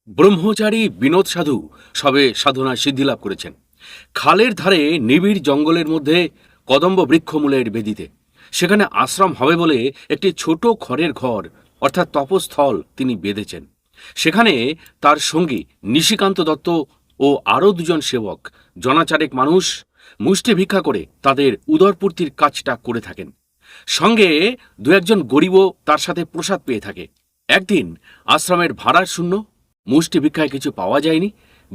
ব্রহ্মচারী বিনোদ সাধু সবে সাধনায় সিদ্ধিলাভ করেছেন। খালের ধারে নিবিড় জঙ্গলের মধ্যে কদম্ব বৃক্ষমূলের বেদিতে সেখানে আশ্রম হবে বলে একটি ছোট খড়ের ঘর অর্থাৎ তপস্থল তিনি বেঁধেছেন। সেখানে তার সঙ্গী নিশিকান্ত দত্ত ও আরও দুজন সেবক জনাচারেক মানুষ মুষ্টি ভিক্ষা করে তাদের উদরপূর্তির কাজটা করে থাকেন। সঙ্গে দু একজন গরিবও তার সাথে প্রসাদ পেয়ে থাকে। একদিন আশ্রমের ভাড়ার শূন্য, মুষ্টি ভিক্ষায় কিছু পাওয়া যায়নি।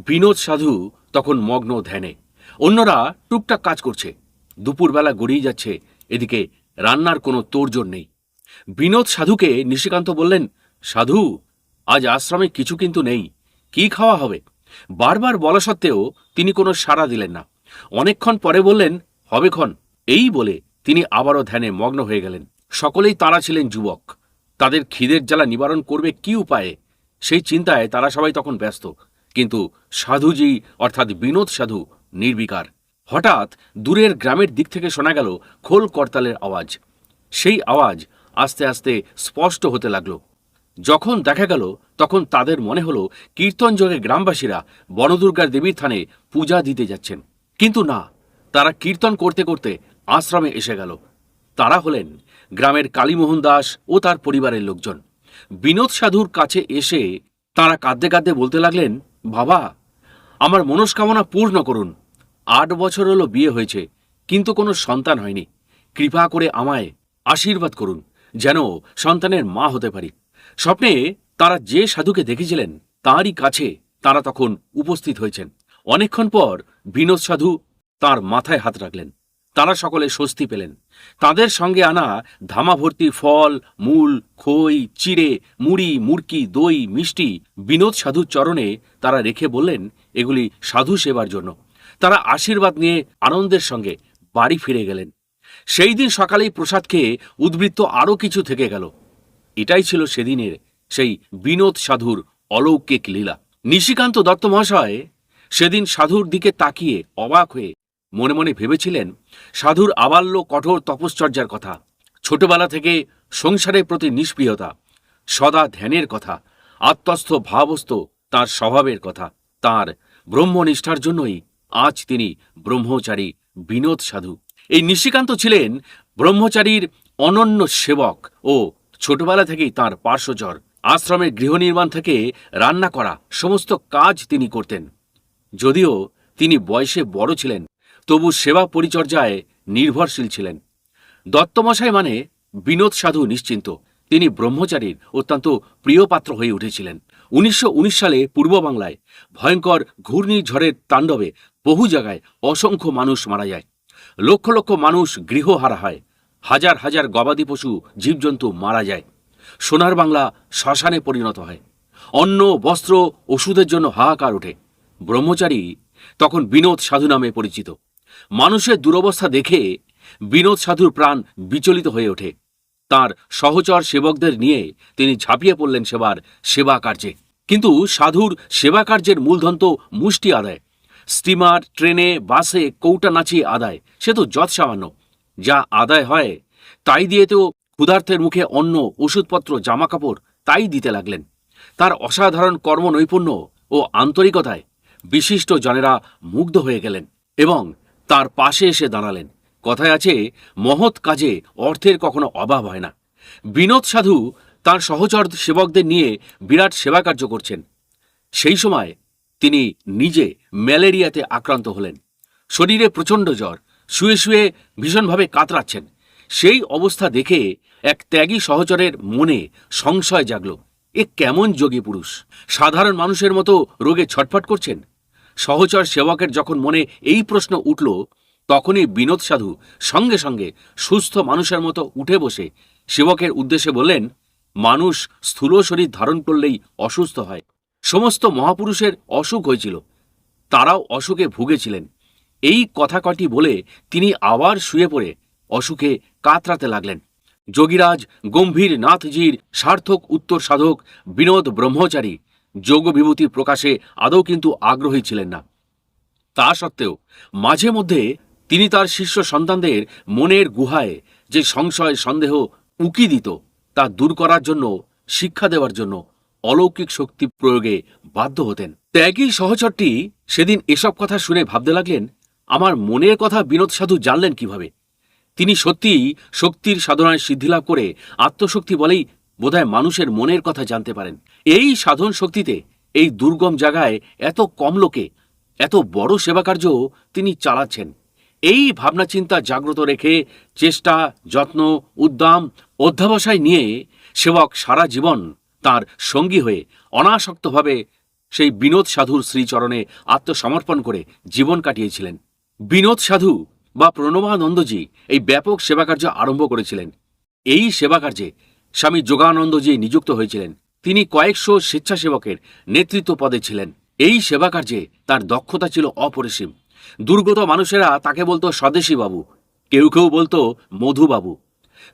বিনোদ সাধু তখন মগ্ন ধ্যানে, অন্যরা টুকটাক কাজ করছে। দুপুরবেলা গড়িয়ে যাচ্ছে, এদিকে রান্নার কোনো তোড়জোড় নেই। বিনোদ সাধুকে নিশিকান্ত বললেন, সাধু, আজ আশ্রমে কিছু কিন্তু নেই, কি খাওয়া হবে? বারবার বলা সত্ত্বেও তিনি কোনো সাড়া দিলেন না। অনেকক্ষণ পরে বললেন, হবে ক্ষণ। এই বলে তিনি আবারও ধ্যানে মগ্ন হয়ে গেলেন। সকলেই তারা ছিলেন যুবক, তাদের খিদের জ্বালা নিবারণ করবে কি উপায়ে, সেই চিন্তায় তারা সবাই তখন ব্যস্ত। কিন্তু সাধুজি অর্থাৎ বিনোদ সাধু নির্বিকার। হঠাৎ দূরের গ্রামের দিক থেকে শোনা গেল খোল করতালের আওয়াজ। সেই আওয়াজ আস্তে আস্তে স্পষ্ট হতে লাগলো। যখন দেখা গেল তখন তাদের মনে হলো কীর্তনযোগে গ্রামবাসীরা বনদুর্গার দেবীর থানে পূজা দিতে যাচ্ছেন। কিন্তু না, তারা কীর্তন করতে করতে আশ্রমে এসে গেল। তারা হলেন গ্রামের কালীমোহন দাস ও তার পরিবারের লোকজন। বিনোদ সাধুর কাছে এসে তাঁরা কাঁদতে কাঁদতে বলতে লাগলেন, বাবা, আমার মনস্কামনা পূর্ণ করুন। 8 বছর হলো বিয়ে হয়েছে, কিন্তু কোনো সন্তান হয়নি। কৃপা করে আমায় আশীর্বাদ করুন, যেন সন্তানের মা হতে পারি। স্বপ্নে তারা যে সাধুকে দেখেছিলেন তাঁরই কাছে তারা তখন উপস্থিত হয়েছেন। অনেকক্ষণ পর বিনোদ সাধু তাঁর মাথায় হাত রাখলেন। তারা সকলে স্বস্তি পেলেন। তাদের সঙ্গে আনা ধামা ভর্তি ফল, মূল, খই, চিড়ে, মুড়ি, মুরকি, দই, মিষ্টি বিনোদ সাধুর চরণে তারা রেখে বললেন, এগুলি সাধু সেবার জন্য। তারা আশীর্বাদ নিয়ে আনন্দের সঙ্গে বাড়ি ফিরে গেলেন। সেই দিন সকালেই প্রসাদ খেয়ে উদ্বৃত্ত আরও কিছু থেকে গেল। এটাই ছিল সেদিনের সেই বিনোদ সাধুর অলৌকিক লীলা। নিশিকান্ত দত্ত মহাশয় সেদিন সাধুর দিকে তাকিয়ে অবাক হয়ে মনে মনে ভেবেছিলেন সাধুর আবাল্য কঠোর তপশ্চর্যার কথা, ছোটবেলা থেকে সংসারের প্রতি নিষ্প্রিয়তা, সদা ধ্যানের কথা, আত্মস্থ ভাবস্থ তাঁর স্বভাবের কথা। তাঁর ব্রহ্মনিষ্ঠার জন্যই আজ তিনি ব্রহ্মচারী বিনোদ সাধু। এই নিশিকান্ত ছিলেন ব্রহ্মচারীর অনন্য সেবক ও ছোটবেলা থেকেই তাঁর পার্শ্বচর। আশ্রমের গৃহনির্মাণ থেকে রান্না করা সমস্ত কাজ তিনি করতেন। যদিও তিনি বয়সে বড় ছিলেন, তবু সেবা পরিচর্যায় নির্ভরশীল ছিলেন। দত্তমশাই মানে বিনোদ সাধু নিশ্চিন্ত, তিনি ব্রহ্মচারীর অত্যন্ত প্রিয় পাত্র হয়ে উঠেছিলেন। 1919 সালে পূর্ব বাংলায় ভয়ঙ্কর ঘূর্ণিঝড়ের তাণ্ডবে বহু জায়গায় অসংখ্য মানুষ মারা যায়, লক্ষ লক্ষ মানুষ গৃহহারা হয়, হাজার হাজার গবাদি পশু জীবজন্তু মারা যায়। সোনার বাংলা শ্মশানে পরিণত হয়। অন্ন, বস্ত্র, ওষুধের জন্য হাহাকার ওঠে। ব্রহ্মচারী তখন বিনোদ সাধু নামে পরিচিত। মানুষের দুরবস্থা দেখে বিনোদ সাধুর প্রাণ বিচলিত হয়ে ওঠে। তার সহচর সেবকদের নিয়ে তিনি ঝাঁপিয়ে পড়লেন সেবা কার্যে। কিন্তু সাধুর সেবা কার্যের মূলধন তো মুষ্টি আদায়। স্টিমার, ট্রেনে, বাসে কৌটা নাচিয়ে আদায়, সে তো যৎসামান্য। যা আদায় হয় তাই দিয়ে তো ক্ষুধার্তের মুখে অন্ন, ওষুধপত্র, জামাকাপড় তাই দিতে লাগলেন। তার অসাধারণ কর্মনৈপুণ্য ও আন্তরিকতায় বিশিষ্ট জনেরা মুগ্ধ হয়ে গেলেন এবং তার পাশে এসে দাঁড়ালেন। কথায় আছে, মহৎ কাজে অর্থের কখনো অভাব হয় না। বিনোদ সাধু তার সহচর সেবকদের নিয়ে বিরাট সেবা কার্য করছেন। সেই সময় তিনি নিজে ম্যালেরিয়াতে আক্রান্ত হলেন। শরীরে প্রচণ্ড জ্বর, শুয়ে শুয়ে ভীষণভাবে কাতরাচ্ছেন। সেই অবস্থা দেখে এক ত্যাগী সহচরের মনে সংশয় জাগল, এ কেমন যোগী পুরুষ, সাধারণ মানুষের মতো রোগে ছটফট করছেন। সহচর সেবকের যখন মনে এই প্রশ্ন উঠল, তখনই বিনোদ সাধু সঙ্গে সঙ্গে সুস্থ মানুষের মতো উঠে বসে সেবকের উদ্দেশ্যে বললেন, মানুষ স্থূল শরীর ধারণ করলেই অসুস্থ হয়। সমস্ত মহাপুরুষের অসুখ হয়েছিল, তারাও অসুখে ভুগেছিলেন। এই কথা কটি বলে তিনি আবার শুয়ে পড়ে অসুখে কাতরাতে লাগলেন। যোগীরাজ গম্ভীর নাথজির সার্থক উত্তর সাধক বিনোদ ব্রহ্মচারী যোগ বিভূতি প্রকাশে আদৌ কিন্তু আগ্রহী ছিলেন না। তা সত্ত্বেও মাঝে মধ্যে তিনি তার শিষ্য সন্তানদের মনের গুহায় যে সংশয় সন্দেহ উকি দিত তা দূর করার জন্য, শিক্ষা দেওয়ার জন্য অলৌকিক শক্তি প্রয়োগে বাধ্য হতেন। ত্যাগী সহচরটি সেদিন এসব কথা শুনে ভাবতে লাগলেন, আমার মনের কথা বিনোদ সাধু জানলেন কিভাবে? তিনি সত্যিই শক্তির সাধনায় সিদ্ধিলাভ করে আত্মশক্তি বলেই বোধহয় মানুষের মনের কথা জানতে পারেন। এই সাধন শক্তিতে এই দুর্গম জায়গায় এত কম লোকে এত বড় সেবাকার্য তিনি চালাচ্ছেন। এই ভাবনা চিন্তা জাগ্রত রেখে চেষ্টা, যত্ন, উদ্যম, অধ্যাবসায় নিয়ে সেবক সারা জীবন তার সঙ্গী হয়ে অনাসক্তভাবে সেই বিনোদ সাধুর শ্রীচরণে আত্মসমর্পণ করে জীবন কাটিয়েছিলেন। বিনোদ সাধু বা প্রণবানন্দজি এই ব্যাপক সেবাকার্য আরম্ভ করেছিলেন। এই সেবাকার্যে স্বামী যোগানন্দজি নিযুক্ত হয়েছিলেন। তিনি কয়েকশো স্বেচ্ছাসেবকের নেতৃত্ব পদে ছিলেন। এই সেবাকার্যে তার দক্ষতা ছিল অপরিসীম। দুর্গত মানুষেরা তাকে বলতো স্বদেশী বাবু, কেউ কেউ বলতো মধুবাবু।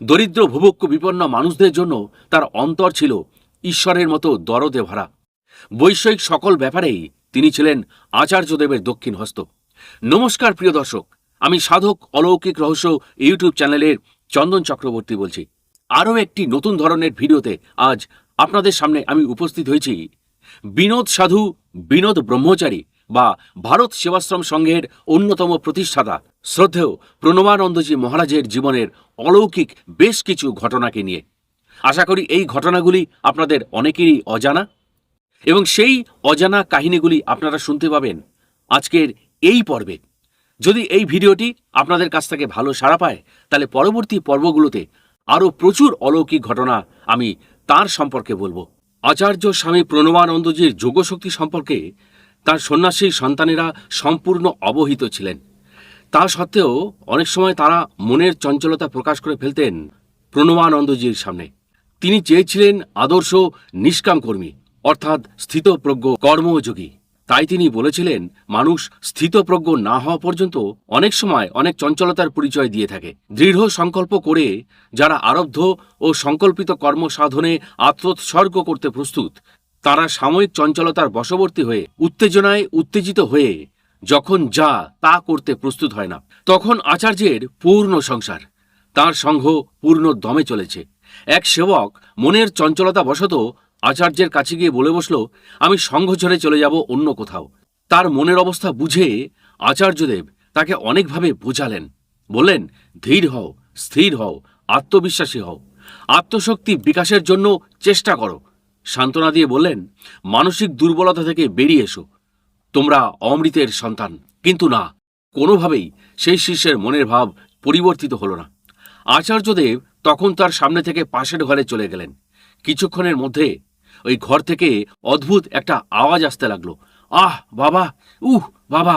দরিদ্র ভুভুক্ষ বিপন্ন মানুষদের জন্য তার অন্তর ছিল ঈশ্বরের মতো দরদে ভরা। বৈষয়িক সকল ব্যাপারেই তিনি ছিলেন আচার্যদেবের দক্ষিণ হস্ত। নমস্কার প্রিয় দর্শক, আমি সাধক অলৌকিক রহস্য ইউটিউব চ্যানেলের চন্দন চক্রবর্তী বলছি। আরও একটি নতুন ধরনের ভিডিওতে আজ আপনাদের সামনে আমি উপস্থিত হয়েছি। বিনোদ সাধু, বিনোদ ব্রহ্মচারী বা ভারত সেবাশ্রম সংঘের অন্যতম প্রতিষ্ঠাতা শ্রদ্ধেয় প্রণবানন্দজি মহারাজের জীবনের অলৌকিক বেশ কিছু ঘটনাকে নিয়ে। আশা করি এই ঘটনাগুলি আপনাদের অনেকেরই অজানা, এবং সেই অজানা কাহিনীগুলি আপনারা শুনতে পাবেন আজকের এই পর্বে। যদি এই ভিডিওটি আপনাদের কাছ থেকে ভালো সাড়া পায়, তাহলে পরবর্তী পর্বগুলোতে আরও প্রচুর অলৌকিক ঘটনা আমি তার সম্পর্কে বলবো। আচার্য স্বামী প্রণবানন্দজির যোগশক্তি সম্পর্কে তার সন্ন্যাসী সন্তানেরা সম্পূর্ণ অবহিত ছিলেন। তা সত্ত্বেও অনেক সময় তারা মনের চঞ্চলতা প্রকাশ করে ফেলতেন প্রণবানন্দজির সামনে। তিনি চেয়েছিলেন আদর্শ নিষ্কাম কর্মী, অর্থাৎ স্থিতপ্রজ্ঞ কর্মযোগী। তাই তিনি বলেছিলেন, মানুষ স্থিতপ্রজ্ঞ না হওয়া পর্যন্ত অনেক সময় অনেক চঞ্চলতার পরিচয় দিয়ে থাকে। দৃঢ় সংকল্প করে যারা আরব্ধ ও সংকল্পিত কর্ম সাধনে আত্মোৎসর্গ করতে প্রস্তুত, তারা সাময়িক চঞ্চলতার বশবর্তী হয়ে উত্তেজনায় উত্তেজিত হয়ে যখন যা তা করতে প্রস্তুত হয় না, তখন আচার্যের পূর্ণ সংসার, তার সংঘ পূর্ণ দমে চলেছে। এক সেবক মনের চঞ্চলতা বশত আচার্যের কাছে গিয়ে বলে বসল, আমি সংঘ ছেড়ে চলে যাব অন্য কোথাও। তার মনের অবস্থা বুঝে আচার্যদেব তাকে অনেকভাবে বোঝালেন। বললেন, ধীর হও, স্থির হও, আত্মবিশ্বাসী হও, আত্মশক্তি বিকাশের জন্য চেষ্টা করো। সান্ত্বনা দিয়ে বললেন, মানসিক দুর্বলতা থেকে বেরিয়ে এসো, তোমরা অমৃতের সন্তান। কিন্তু না, কোনোভাবেই সেই শিষ্যের মনের ভাব পরিবর্তিত হল না। আচার্যদেব তখন তার সামনে থেকে পাশের ঘরে চলে গেলেন। কিছুক্ষণের মধ্যে ওই ঘর থেকে অদ্ভুত একটা আওয়াজ আসতে লাগলো, আহ বাবা, উহ বাবা।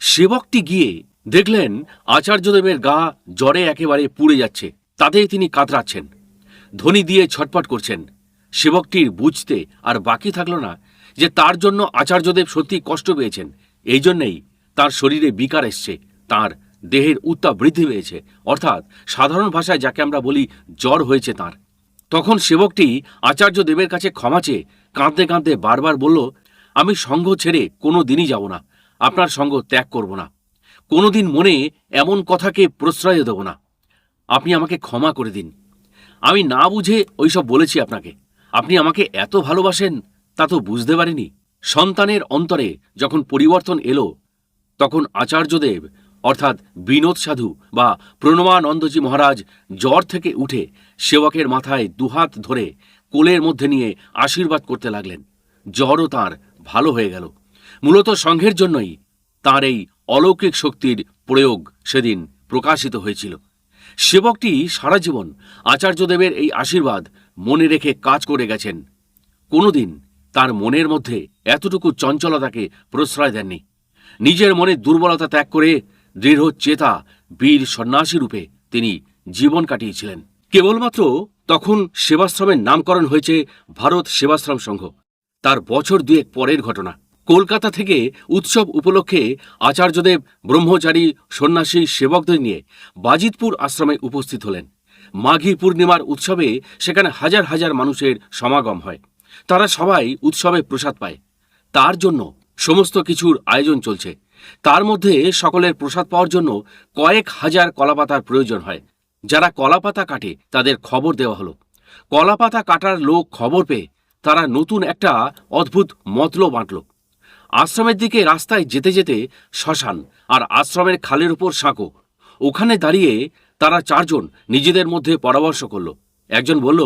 সেবকটি গিয়ে দেখলেন আচার্যদেবের গা জ্বরে একেবারে পুড়ে যাচ্ছে। তাতেই তিনি কাতরাচ্ছেন, ধ্বনি দিয়ে ছটপট করছেন। সেবকটির বুঝতে আর বাকি থাকলো না যে তার জন্য আচার্যদেব সত্যি কষ্ট পেয়েছেন। এই জন্যেই তার শরীরে বিকার এসছে, তার দেহের উত্তাপ বৃদ্ধি পেয়েছে, অর্থাৎ সাধারণ ভাষায় যাকে আমরা বলি জ্বর হয়েছে তার। তখন সেবকটি আচার্যদেবের কাছে ক্ষমা চেয়ে কাঁদতে কাঁদতে বারবার বলল, আমি সঙ্ঘ ছেড়ে কোনো দিনই যাব না, আপনার সঙ্গ ত্যাগ করব না, কোনোদিন মনে এমন কথাকে প্রশ্রয় দেব না। আপনি আমাকে ক্ষমা করে দিন। আমি না বুঝে ওইসব বলেছি আপনাকে। আপনি আমাকে এত ভালোবাসেন তা তো বুঝতে পারিনি। সন্তানের অন্তরে যখন পরিবর্তন এলো, তখন আচার্যদেব অর্থাৎ বিনোদ সাধু বা প্রণবানন্দজি মহারাজ জ্বর থেকে উঠে সেবকের মাথায় দুহাত ধরে কোলের মধ্যে নিয়ে আশীর্বাদ করতে লাগলেন। জ্বরও তাঁর ভালো হয়ে গেল। মূলত সংঘের জন্যই তাঁর এই অলৌকিক শক্তির প্রয়োগ সেদিন প্রকাশিত হয়েছিল। সেবকটি সারা জীবন আচার্যদেবের এই আশীর্বাদ মনে রেখে কাজ করে গেছেন। কোনোদিন তার মনের মধ্যে এতটুকু চঞ্চলতাকে প্রশ্রয় দেননি। নিজের মনের দুর্বলতা ত্যাগ করে দৃঢ় চেতা বীর সন্ন্যাসী রূপে তিনি জীবন কাটিয়েছিলেন। কেবলমাত্র তখন সেবাশ্রমের নামকরণ হয়েছে ভারত সেবাশ্রম সংঘ। তার বছর দুয়েক পরের ঘটনা। কলকাতা থেকে উৎসব উপলক্ষে আচার্যদেব ব্রহ্মচারী সন্ন্যাসী সেবকদের নিয়ে বাজিতপুর আশ্রমে উপস্থিত হলেন। মাঘী পূর্ণিমার উৎসবে সেখানে হাজার হাজার মানুষের সমাগম হয়। তারা সবাই উৎসবে প্রসাদ পায়। তার জন্য সমস্ত কিছুর আয়োজন চলছে। তার মধ্যে সকলের প্রসাদ পাওয়ার জন্য কয়েক হাজার কলাপাতার প্রয়োজন হয়। যারা কলাপাতা কাটে তাদের খবর দেওয়া হলো। কলাপাতা কাটার লোক খবর পেয়ে তারা নতুন একটা অদ্ভুত মতলব আঁটল। আশ্রমের দিকে রাস্তায় যেতে যেতে শ্মশান আর আশ্রমের খালের উপর সাঁকো। ওখানে দাঁড়িয়ে তারা চারজন নিজেদের মধ্যে পরামর্শ করল। একজন বলল,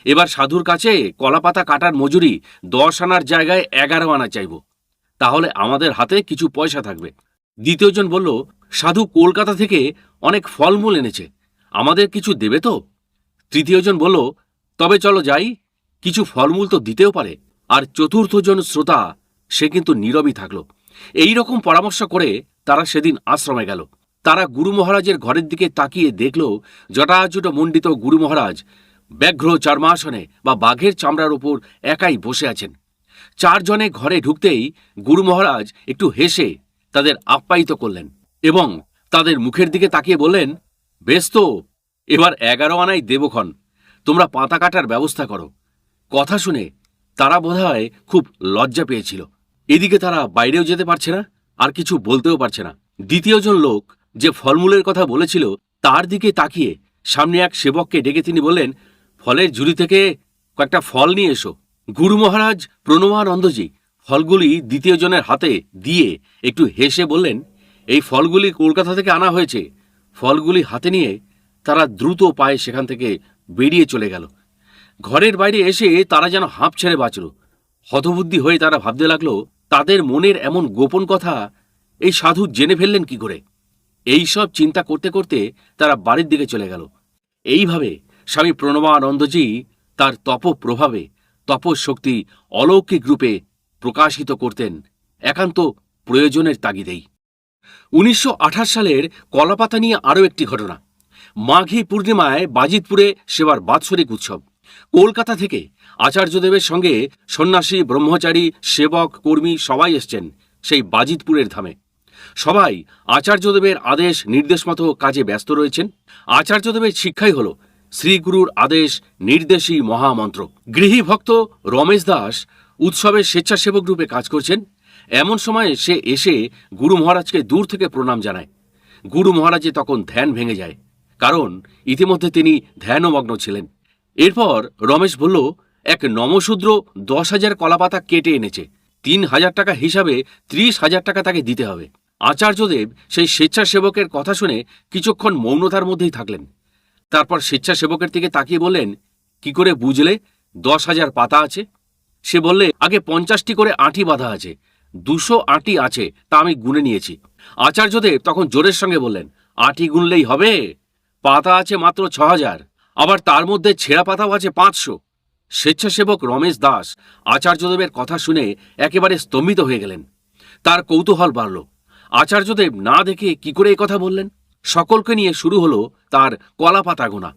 এবার সাধুর কাছে কলাপাতা কাটার মজুরি 10 আনার জায়গায় 11 আনা চাইব, তাহলে আমাদের হাতে কিছু পয়সা থাকবে। দ্বিতীয়জন বলল, সাধু কলকাতা থেকে অনেক ফলমূল এনেছে, আমাদের কিছু দেবে তো? তৃতীয়জন বলল, তবে চলো যাই, কিছু ফলমূল তো দিতেও পারে। আর চতুর্থজন শ্রোতা, সে কিন্তু নীরবই থাকল। এই রকম পরামর্শ করে তারা সেদিন আশ্রমে গেল। তারা গুরু মহারাজের ঘরের দিকে তাকিয়ে দেখল, জটাজুট মণ্ডিত গুরু মহারাজ ব্যাঘ্র চর্মাসনে বা বাঘের চামড়ার উপর একাই বসে আছেন। চারজনে ঘরে ঢুকতেই গুরু মহারাজ একটু হেসে তাদের আপ্যায়িত করলেন এবং তাদের মুখের দিকে তাকিয়ে বললেন, বেশ তো, এবার 11 আনাই দেবক্ষণ, তোমরা পাতা কাটার ব্যবস্থা করো। কথা শুনে তারা বোধহয় খুব লজ্জা পেয়েছিল। এদিকে তারা বাইরেও যেতে পারছে না, আর কিছু বলতেও পারছে না। দ্বিতীয়জন লোক যে ফলমূলের কথা বলেছিল তার দিকে তাকিয়ে সামনে এক সেবককে ডেকে তিনি বললেন, ফলের ঝুড়ি থেকে কয়েকটা ফল নিয়ে এসো। গুরু মহারাজ প্রণবানন্দজি ফলগুলি দ্বিতীয় জনের হাতে দিয়ে একটু হেসে বললেন, এই ফলগুলি কলকাতা থেকে আনা হয়েছে। ফলগুলি হাতে নিয়ে তারা দ্রুত পায়ে সেখান থেকে বেরিয়ে চলে গেল। ঘরের বাইরে এসে তারা যেন হাঁপ ছেড়ে বাঁচল। হতবুদ্ধি হয়ে তারা ভাবতে লাগলো, তাদের মনের এমন গোপন কথা এই সাধু জেনে ফেললেন কি করে। এই সব চিন্তা করতে করতে তারা বাড়ির দিকে চলে গেল। এইভাবে স্বামী প্রণবানন্দজি তার তপপ্রভাবে তপশক্তি অলৌকিক রূপে প্রকাশিত করতেন একান্ত প্রয়োজনের তাগিদেই। 1928 সালের কলাপাতা নিয়ে আরও একটি ঘটনা। মাঘী পূর্ণিমায় বাজিতপুরে সেবার বাৎসরিক উৎসব। কলকাতা থেকে আচার্যদেবের সঙ্গে সন্ন্যাসী, ব্রহ্মচারী, সেবক, কর্মী সবাই এসছেন সেই বাজিতপুরের ধামে। সবাই আচার্যদেবের আদেশ নির্দেশ মতো কাজে ব্যস্ত রয়েছেন। আচার্যদেবের শিক্ষাই হল শ্রীগুরুর আদেশ নির্দেশই মহামন্ত্র। গৃহী ভক্ত রমেশ দাস উৎসবের স্বেচ্ছাসেবক রূপে কাজ করছেন। এমন সময় সে এসে গুরু মহারাজকে দূর থেকে প্রণাম জানায়। গুরু মহারাজে তখন ধ্যান ভেঙে যায়, কারণ ইতিমধ্যে তিনি ধ্যানমগ্ন ছিলেন। এরপর রমেশ বলল, এক নমশূদ্র 10,000 কলাপাতা কেটে এনেছে, 3,000 টাকা হিসাবে 30,000 টাকা তাকে দিতে হবে। আচার্যদেব সেই স্বেচ্ছাসেবকের কথা শুনে কিছুক্ষণ মৌনতার মধ্যেই থাকলেন। তারপর স্বেচ্ছাসেবকের দিকে তাকিয়ে বললেন, কি করে বুঝলে 10,000 পাতা আছে? সে বললে, আগে 50টি করে আঁটি বাঁধা আছে, 200 আঁটি আছে, তা আমি গুনে নিয়েছি। আচার্যদেব তখন জোরের সঙ্গে বললেন, আঁটি গুনলেই হবে? পাতা আছে মাত্র 6,000, আবার তার মধ্যে ছেঁড়া পাতাও আছে 500। স্বেচ্ছাসেবক রমেশ দাস আচার্যদেবের কথা শুনে একেবারে স্তম্ভিত হয়ে গেলেন। তার কৌতূহল বাড়ল, আচার্যদেব না দেখে কি করে কথা বললেন। সকলকে নিয়ে শুরু হলো তার কলাপাতা গোনা।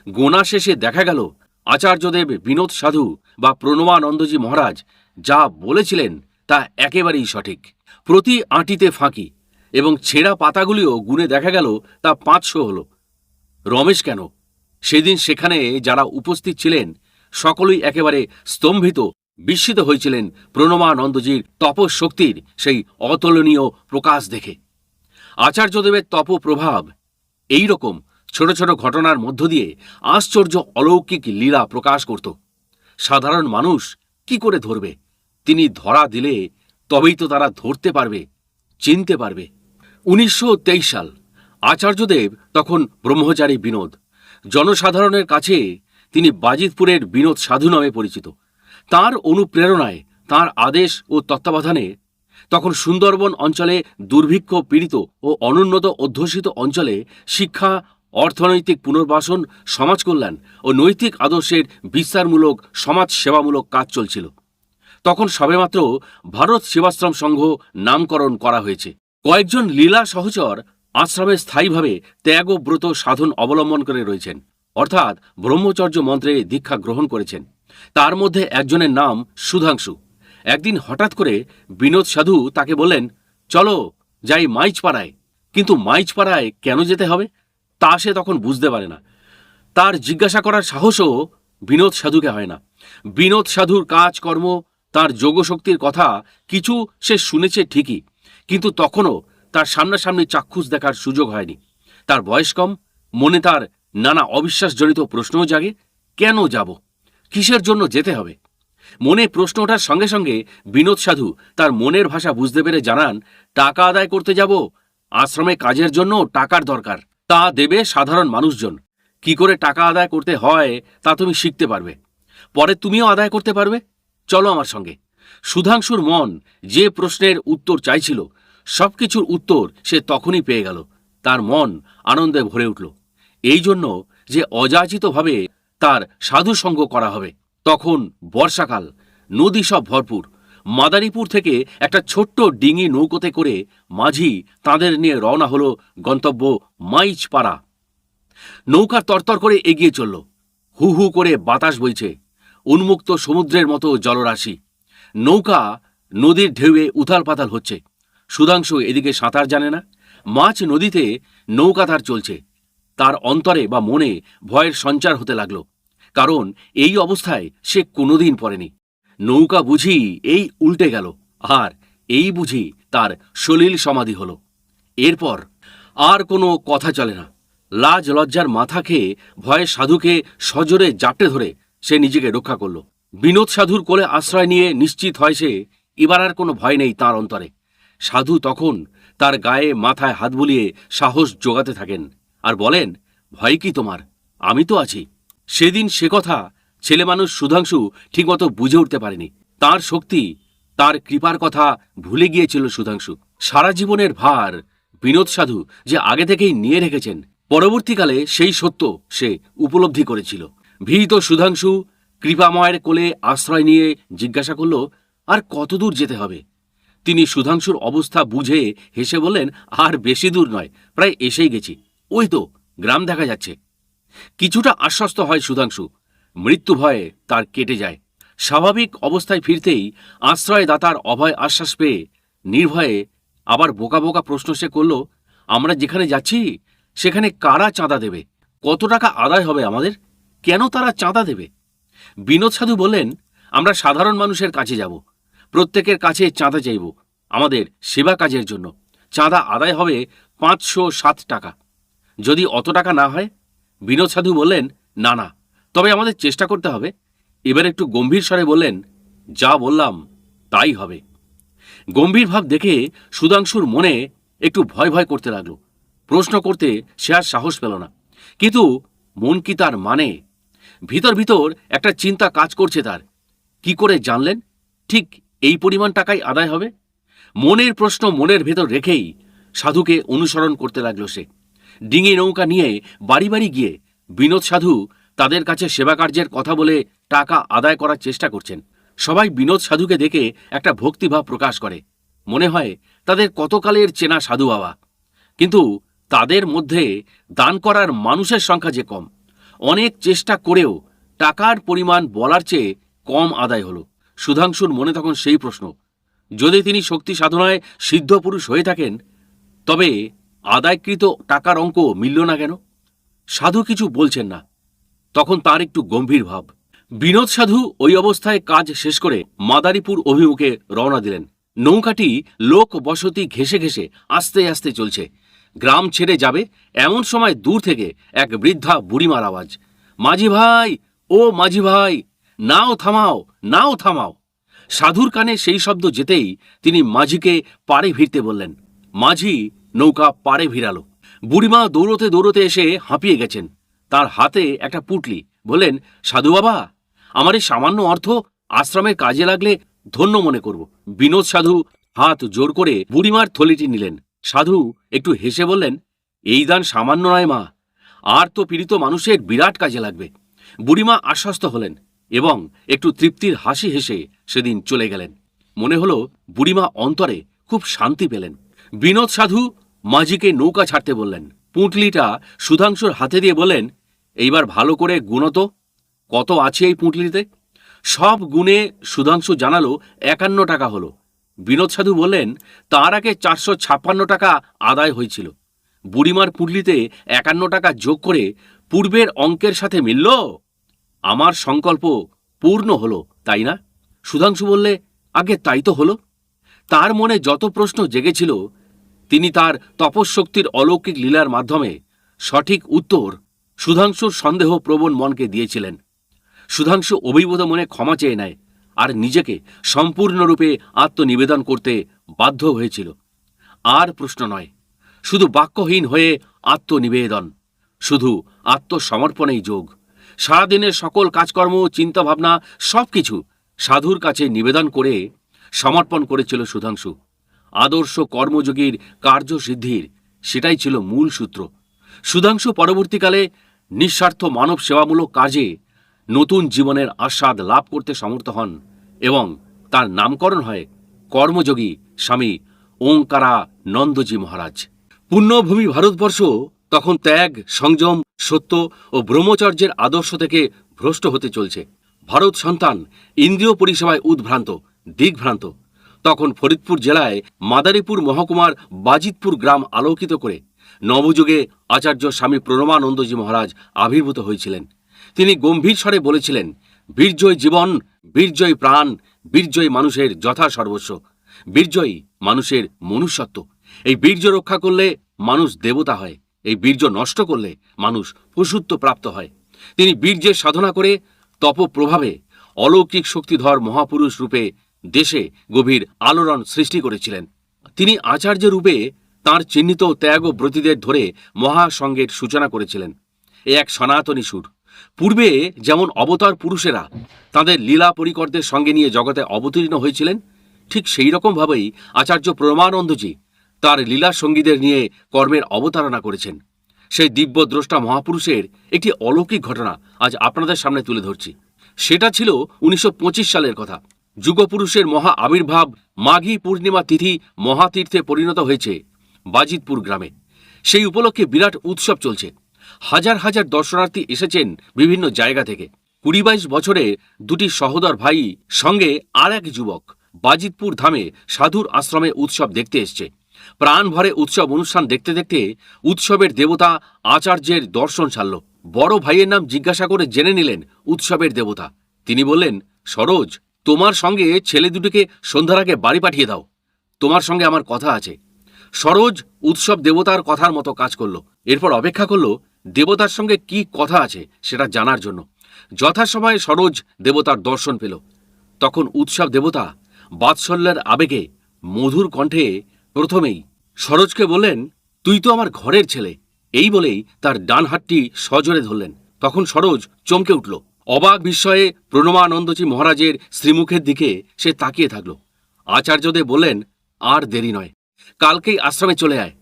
গোনা শেষে দেখা গেল আচার্যদেব বিনোদ সাধু বা প্রণবানন্দজি মহারাজ যা বলেছিলেন তা একেবারেই সঠিক। প্রতি আঁটিতে ফাঁকি এবং ছেঁড়া পাতাগুলিও গুনে দেখা গেল তা 500 হল। রমেশ কেন, সেদিন সেখানে যারা উপস্থিত ছিলেন সকলেই একেবারে স্তম্ভিত, বিস্মিত হয়েছিলেন প্রণবানন্দজির তপশক্তির সেই অতুলনীয় প্রকাশ দেখে। আচার্যদেবের তপপ্রভাব এই রকম ছোট ছোট ঘটনার মধ্য দিয়ে আশ্চর্য অলৌকিক লীলা প্রকাশ করত। সাধারণ মানুষ কি করে ধরবে? তিনি ধরা দিলে তবেই তো তারা ধরতে পারবে, চিনতে পারবে। 1923 সাল। আচার্যদেব তখন ব্রহ্মচারী বিনোদ। জনসাধারণের কাছে তিনি বাজিতপুরের বিনোদ সাধু নামে পরিচিত। তাঁর অনুপ্রেরণায়, তাঁর আদেশ ও তত্ত্বাবধানে তখন সুন্দরবন অঞ্চলে দুর্ভিক্ষ পীড়িত ও অনুন্নত অধ্যুষিত অঞ্চলে শিক্ষা, অর্থনৈতিক পুনর্বাসন, সমাজ কল্যাণ ও নৈতিক আদর্শের বিস্তারমূলক সমাজ সেবামূলক কাজ চলছিল। তখন সবেমাত্র ভারত সেবাশ্রম সংঘ নামকরণ করা হয়েছে। কয়েকজন লীলা সহচর আশ্রমে স্থায়ীভাবে ত্যাগ ও ব্রত সাধন অবলম্বন করে রয়েছেন, অর্থাৎ ব্রহ্মচর্য মন্ত্রে দীক্ষা গ্রহণ করেছেন। তার মধ্যে একজনের নাম সুধাংশু। একদিন হঠাৎ করে বিনোদ সাধু তাকে বললেন, চলো যাই মাইজপাড়ায়। কিন্তু মাইজপাড়ায় কেন যেতে হবে তা সে তখন বুঝতে পারে না। তার জিজ্ঞাসা করার সাহসও বিনোদ সাধুকে হয় না। বিনোদ সাধুর কাজকর্ম, তার যোগশক্তির কথা কিছু সে শুনেছে ঠিকই, কিন্তু তখনও তার সামনাসামনি চাক্ষুষ দেখার সুযোগ হয়নি। তার বয়স কম, মনে তার নানা অবিশ্বাসজনিত প্রশ্নও জাগে। কেন যাব? কিসের জন্য যেতে হবে? মনে প্রশ্ন ওঠার সঙ্গে সঙ্গে বিনোদ সাধু তার মনের ভাষা বুঝতে পেরে জানান, টাকা আদায় করতে যাব, আশ্রমে কাজের জন্য টাকার দরকার, তা দেবে সাধারণ মানুষজন। কি করে টাকা আদায় করতে হয় তা তুমি শিখতে পারবে, পরে তুমিও আদায় করতে পারবে, চলো আমার সঙ্গে। সুধাংশুর মন যে প্রশ্নের উত্তর চাইছিল সবকিছুর উত্তর সে তখনই পেয়ে গেল। তার মন আনন্দে ভরে উঠল, এই জন্য যে অযাচিতভাবে তার সাধু সঙ্গ করা হবে। তখন বর্ষাকাল, নদী সব ভরপুর। মাদারীপুর থেকে একটা ছোট্ট ডিঙি নৌকোতে করে মাঝি তাদের নিয়ে রওনা হলো গন্তব্য মাইচপাড়া। নৌকা তরতর করে এগিয়ে চলল। হু হু করে বাতাস বইছে, উন্মুক্ত সমুদ্রের মতো জলরাশি। নৌকা নদীর ঢেউয়ে উথাল পাতাল হচ্ছে। সুধাংশু এদিকে সাঁতার জানে না, মাছ নদীতে নৌকা তার চলছে। তার অন্তরে বা মনে ভয়ের সঞ্চার হতে লাগলো, কারণ এই অবস্থায় সে কোনোদিন পড়েনি। নৌকা বুঝি এই উল্টে গেল, আর এই বুঝি তার সলিল সমাধি হল। এরপর আর কোনো কথা চলে না। লাজ লজ্জার মাথা খেয়ে ভয়ে সাধুকে সজোরে জাপটে ধরে সে নিজেকে রক্ষা করল। বিনোদ সাধুর কোলে আশ্রয় নিয়ে নিশ্চিত হয় সে, এবার আর কোনো ভয় নেই তার অন্তরে। সাধু তখন তার গায়ে মাথায় হাত বুলিয়ে সাহস জোগাতে থাকেন আর বলেন, ভয় কি তোমার, আমি তো আছি। সেদিন সে কথা ছেলে মানুষ সুধাংশু ঠিকমতো বুঝে উঠতে পারেনি। তার শক্তি, তার কৃপার কথা ভুলে গিয়েছিল সুধাংশু। সারা জীবনের ভার বিনোদ সাধু যে আগে থেকেই নিয়ে রেখেছেন, পরবর্তীকালে সেই সত্য সে উপলব্ধি করেছিল। ভীত সুধাংশু কৃপাময়ের কোলে আশ্রয় নিয়ে জিজ্ঞাসা করল, আর কতদূর যেতে হবে? তিনি সুধাংশুর অবস্থা বুঝে হেসে বললেন, আর বেশি দূর নয়, প্রায় এসেই গেছি, ওই তো গ্রাম দেখা যাচ্ছে। কিছুটা আশ্বস্ত হয় সুধাংশু, মৃত্যু ভয়ে তার কেটে যায়। স্বাভাবিক অবস্থায় ফিরতেই আশ্রয়দাতার অভয় আশ্বাস পেয়ে নির্ভয়ে আবার বোকা বোকা প্রশ্ন সে করল, আমরা যেখানে যাচ্ছি সেখানে কারা চাঁদা দেবে? কত টাকা আদায় হবে আমাদের? কেন তারা চাঁদা দেবে? বিনোদ সাধু বললেন, আমরা সাধারণ মানুষের কাছে যাব, প্রত্যেকের কাছে চাঁদা চাইব আমাদের সেবা কাজের জন্য। চাঁদা আদায় হবে 507 টাকা। যদি অত টাকা না হয়? বিনোদ সাধু বললেন, না না, তবে আমাদের চেষ্টা করতে হবে। এবার একটু গম্ভীর স্বরে বললেন, যা বললাম তাই হবে। গম্ভীর ভাব দেখে সুধাংশুর মনে একটু ভয় ভয় করতে লাগল। প্রশ্ন করতে সে আর সাহস পেল না। কিন্তু মন কি তার মানে? ভিতর ভিতর একটা চিন্তা কাজ করছে তার। কি করে জানলেন ঠিক এই পরিমাণ টাকাই আদায় হবে? মনের প্রশ্ন মনের ভেতর রেখেই সাধুকে অনুসরণ করতে লাগল সে। ডিঙি নৌকা নিয়ে বাড়ি বাড়ি গিয়ে বিনোদ সাধু তাদের কাছে সেবা কার্যের কথা বলে টাকা আদায় করার চেষ্টা করছেন। সবাই বিনোদ সাধুকে দেখে একটা ভক্তিভাব প্রকাশ করে, মনে হয় তাদের কতকালের চেনা সাধু বাবা। কিন্তু তাদের মধ্যে দান করার মানুষের সংখ্যা যে কম। অনেক চেষ্টা করেও টাকার পরিমাণ বলার চেয়ে কম আদায় হলো। সুধাংশুর মনে তখন সেই প্রশ্ন, যদি তিনি শক্তি সাধনায় সিদ্ধ পুরুষ হয়ে থাকেন, তবে আদায়কৃত টাকার অঙ্ক মিলল না কেন? সাধু কিছু বলছেন না। তখন তার একটু গম্ভীর ভাব। বিনোদ সাধু ওই অবস্থায় কাজ শেষ করে মাদারীপুর অভিমুখে রওনা দিলেন। নৌকাটি লোক বসতি ঘেঁষে ঘেঁষে আস্তে আস্তে চলছে। গ্রাম ছেড়ে যাবে এমন সময় দূর থেকে এক বৃদ্ধা বুড়িমার আওয়াজ, মাঝি ভাই, ও মাঝি ভাই, নাও থামাও, নাও থামাও। সাধুর কানে সেই শব্দ যেতেই তিনি মাঝিকে পাড়ে ভিড়তে বললেন। মাঝি নৌকা পাড়ে ভিড়ালো। বুড়িমা দৌড়তে দৌড়তে এসে হাঁপিয়ে গেছেন। তার হাতে একটা পুটলি। বললেন, সাধু বাবা, আমার এই সামান্য অর্থ আশ্রমের কাজে লাগলে ধন্য মনে করব। বিনোদ সাধু হাত জোর করে বুড়িমার থলিটি নিলেন। সাধু একটু হেসে বললেন, এই দান সামান্য নয় মা, আর তো পীড়িত মানুষের বিরাট কাজে লাগবে। বুড়িমা আশ্বস্ত হলেন এবং একটু তৃপ্তির হাসি হেসে সেদিন চলে গেলেন। মনে হলো বুড়িমা অন্তরে খুব শান্তি পেলেন। বিনোদ সাধু মাঝিকে নৌকা ছাড়তে বললেন। পুঁটলিটা সুধাংশুর হাতে দিয়ে বললেন, এইবার ভালো করে গুণত, কত আছে এই পুঁটলিতে? সব গুণে সুধাংশু জানালো 51 টাকা হলো। বিনোদ সাধু বললেন, তার আগে 456 টাকা আদায় হয়েছিল। বুড়িমার পুঁটলিতে 51 টাকা যোগ করে পূর্বের অঙ্কের সাথে মিলল। আমার সংকল্প পূর্ণ হলো, তাই না? সুধাংশু বললে, আগে তাই তো হলো। তার মনে যত প্রশ্ন জেগেছিল তিনি তার তপঃশক্তির অলৌকিক লীলার মাধ্যমে সঠিক উত্তর সুধাংশুর সন্দেহ প্রবণ মনকে দিয়েছিলেন। সুধাংশু অভিভূত মনে ক্ষমা চেয়ে নেয় আর নিজেকে সম্পূর্ণরূপে আত্মনিবেদন করতে বাধ্য হয়েছিল। আর প্রশ্ন নয়, শুধু বাক্যহীন হয়ে আত্মনিবেদন, শুধু আত্মসমর্পণেই যোগ। সারাদিনের সকল কাজকর্ম, চিন্তাভাবনা সবকিছু সাধুর কাছে নিবেদন করে সমর্পণ করেছিল সুধাংশু। আদর্শ কর্মযোগীর কার্যসিদ্ধির সেটাই ছিল মূল সূত্র। সুধাংশু পরবর্তীকালে নিঃস্বার্থ মানব সেবামূলক কাজে নতুন জীবনের আস্বাদ লাভ করতে সমর্থ হন এবং তার নামকরণ হয় কর্মযোগী স্বামী ওঙ্কারানন্দজি মহারাজ। পুণ্যভূমি ভারতবর্ষ তখন ত্যাগ, সংযম, সত্য ও ব্রহ্মচর্যের আদর্শ থেকে ভ্রষ্ট হতে চলছে। ভারত সন্তান ইন্দ্রিয় পরিষেবায় উদ্ভ্রান্ত, দিগ্ভ্রান্ত। তখন ফরিদপুর জেলায় মাদারীপুর মহকুমার বাজিতপুর গ্রাম আলোকিত করে নবযুগে আচার্য স্বামী প্রণমানন্দজি মহারাজ আবির্ভূত হয়েছিলেন। তিনি গম্ভীর স্বরে বলেছিলেন, বীর্যই জীবন, বীর্যই প্রাণ, বীর্যই মানুষের যথা সর্বস্ব, বীর্যই মানুষের মনুষ্যত্ব। এই বীর্য রক্ষা করলে মানুষ দেবতা হয়, এই বীর্য নষ্ট করলে মানুষ পশুত্ব প্রাপ্ত হয়। তিনি বীর্যের সাধনা করে তপপ্রভাবে অলৌকিক শক্তিধর মহাপুরুষ রূপে দেশে গভীর আলোড়ন সৃষ্টি করেছিলেন। তিনি আচার্য রূপে তাঁর চিহ্নিত ত্যাগ ও ব্রতীদের ধরে মহাসংঘের সূচনা করেছিলেন। এ এক সনাতনী সুর। পূর্বে যেমন অবতার পুরুষেরা তাঁদের লীলা পরিকরদের সঙ্গে নিয়ে জগতে অবতীর্ণ হয়েছিলেন, ঠিক সেই রকমভাবেই আচার্য প্রণমানন্দজি তাঁর লীলা সঙ্গীদের নিয়ে কর্মের অবতারণা করেছেন। সেই দিব্য দ্রষ্টা মহাপুরুষের একটি অলৌকিক ঘটনা আজ আপনাদের সামনে তুলে ধরছি। সেটা ছিল 1925 সালের কথা। যুগপুরুষের মহা আবির্ভাব মাঘী পূর্ণিমা তিথি মহাতীর্থে পরিণত হয়েছে বাজিতপুর গ্রামে। সেই উপলক্ষে বিরাট উৎসব চলছে। হাজার হাজার দর্শনার্থী এসেছেন বিভিন্ন জায়গা থেকে। 20-22 বছরে দুটি সহোদর ভাই সঙ্গে আর এক যুবক বাজিতপুর ধামে সাধুর আশ্রমে উৎসব দেখতে এসছে। প্রাণ ভরে উৎসব অনুষ্ঠান দেখতে দেখতে উৎসবের দেবতা আচার্যের দর্শন ছাড়ল। বড় ভাইয়ের নাম জিজ্ঞাসা করে জেনে নিলেন উৎসবের দেবতা। তিনি বললেন, সরোজ, তোমার সঙ্গে ছেলে দুটিকে সন্ধ্যার আগে বাড়ি পাঠিয়ে দাও, তোমার সঙ্গে আমার কথা আছে। সরোজ উৎসব দেবতার কথার মতো কাজ করল। এরপর অপেক্ষা করল দেবতার সঙ্গে কি কথা আছে সেটা জানার জন্য। যথাসময়ে সরোজ দেবতার দর্শন পেল। তখন উৎসব দেবতা বাৎসল্যের আবেগে মধুর কণ্ঠে প্রথমেই সরোজকে বললেন, তুই তো আমার ঘরের ছেলে, এই বলেই তার ডান হাতটি সজোরে ধরলেন। তখন সরোজ চমকে উঠল। অবাক বিস্ময়ে প্রণমানন্দজি মহারাজের শ্রীমুখের দিকে সে তাকিয়ে থাকল। আচার্যদেব বললেন, আর দেরি নয়, কালকেই আশ্রমে চলে আয়।